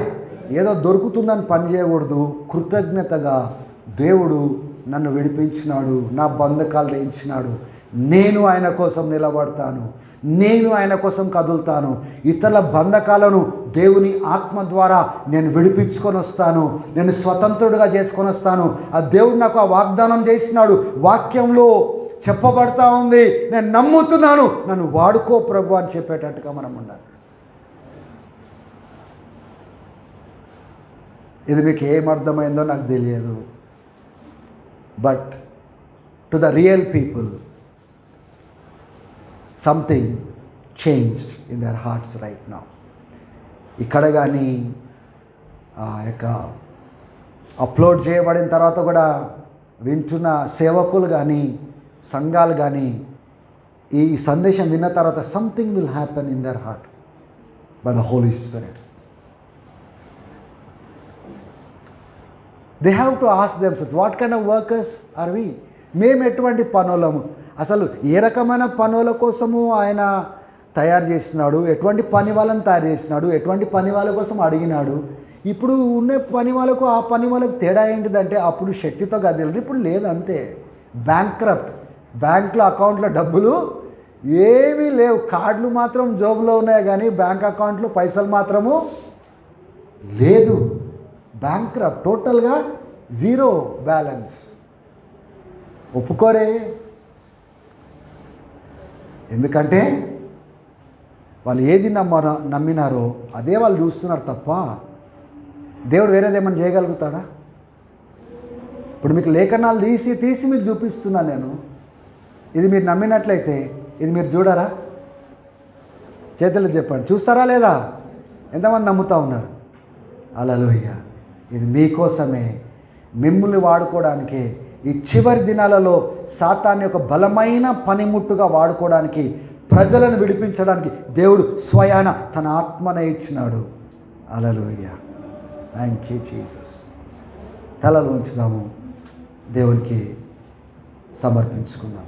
A: ఏదో దొరుకుతుందని పని చేయకూడదు. కృతజ్ఞతగా దేవుడు నన్ను విడిపించినాడు, నా బంధకాలు తెంచినాడు, నేను ఆయన కోసం నిలబడతాను, నేను ఆయన కోసం కదులుతాను, ఇతరుల బంధకాలను దేవుని ఆత్మ ద్వారా నేను విడిపించుకొని వస్తాను, నేను స్వతంత్రుడిగా చేసుకొని వస్తాను. ఆ దేవుడు నాకు ఆ వాగ్దానం చేసినాడు, వాక్యంలో చెప్పబడతా ఉంది, నేను నమ్ముతున్నాను, నన్ను వాడుకో ప్రభు అని చెప్పేటట్టుగా మనం ఉండాలి. ఇది మీకు ఏమర్థమైందో నాకు తెలియదు, but to the real people something changed in their hearts right now. ఇక్కడ కానీ ఆ యొక్క అప్లోడ్ చేయబడిన తర్వాత కూడా వింటున్న సేవకులు కానీ సంఘాలు కానీ ఈ సందేశం విన్న తర్వాత something will happen in their heart by the Holy Spirit. They have to ask themselves, what kind of workers are we? మేము ఎటువంటి పనులము? అసలు ఏ రకమైన పనుల కోసము ఆయన తయారు చేసినాడు? ఎటువంటి పని వాళ్ళని తయారు చేసినాడు? ఎటువంటి పని వాళ్ళ కోసం అడిగినాడు? ఇప్పుడు ఉన్న పని వాళ్ళకు ఆ పని వాళ్ళకు తేడా ఏంటిదంటే, అప్పుడు శక్తితో గదిలు, ఇప్పుడు లేదంతే. బ్యాంక్రప్ట్, బ్యాంకులో అకౌంట్లో డబ్బులు ఏమీ లేవు, కార్డులు మాత్రం జోబులో ఉన్నాయి కానీ బ్యాంక్ అకౌంట్లో పైసలు మాత్రము లేదు. బ్యాంక్రప్ట్, టోటల్గా జీరో బ్యాలెన్స్. ఒప్పుకోరే. ఎందుకంటే వాళ్ళు ఏది నమ్మినారో అదే వాళ్ళు చూస్తున్నారు తప్ప దేవుడు వేరేదేమన్నా చేయగలుగుతాడా? ఇప్పుడు మీకు లేఖనాలు తీసి మీకు చూపిస్తున్నాను నేను. ఇది మీరు నమ్మినట్లయితే ఇది మీరు చూడరా? చేతులు చెప్పండి, చూస్తారా లేదా? ఎంతమంది నమ్ముతూ ఉన్నారు? హల్లెలూయా. ఇది మీకోసమే, మిమ్మల్ని వాడుకోవడానికే. ఈ చివరి దినాలలో సాతాన్ని ఒక బలమైన పనిముట్టుగా వాడుకోవడానికి, ప్రజలను విడిపించడానికి దేవుడు స్వయాన తన ఆత్మనే ఇచ్చినాడు. హల్లెలూయా. Thank you Jesus. తలలు ఉంచుదాము, దేవునికి సమర్పించుకుందాం.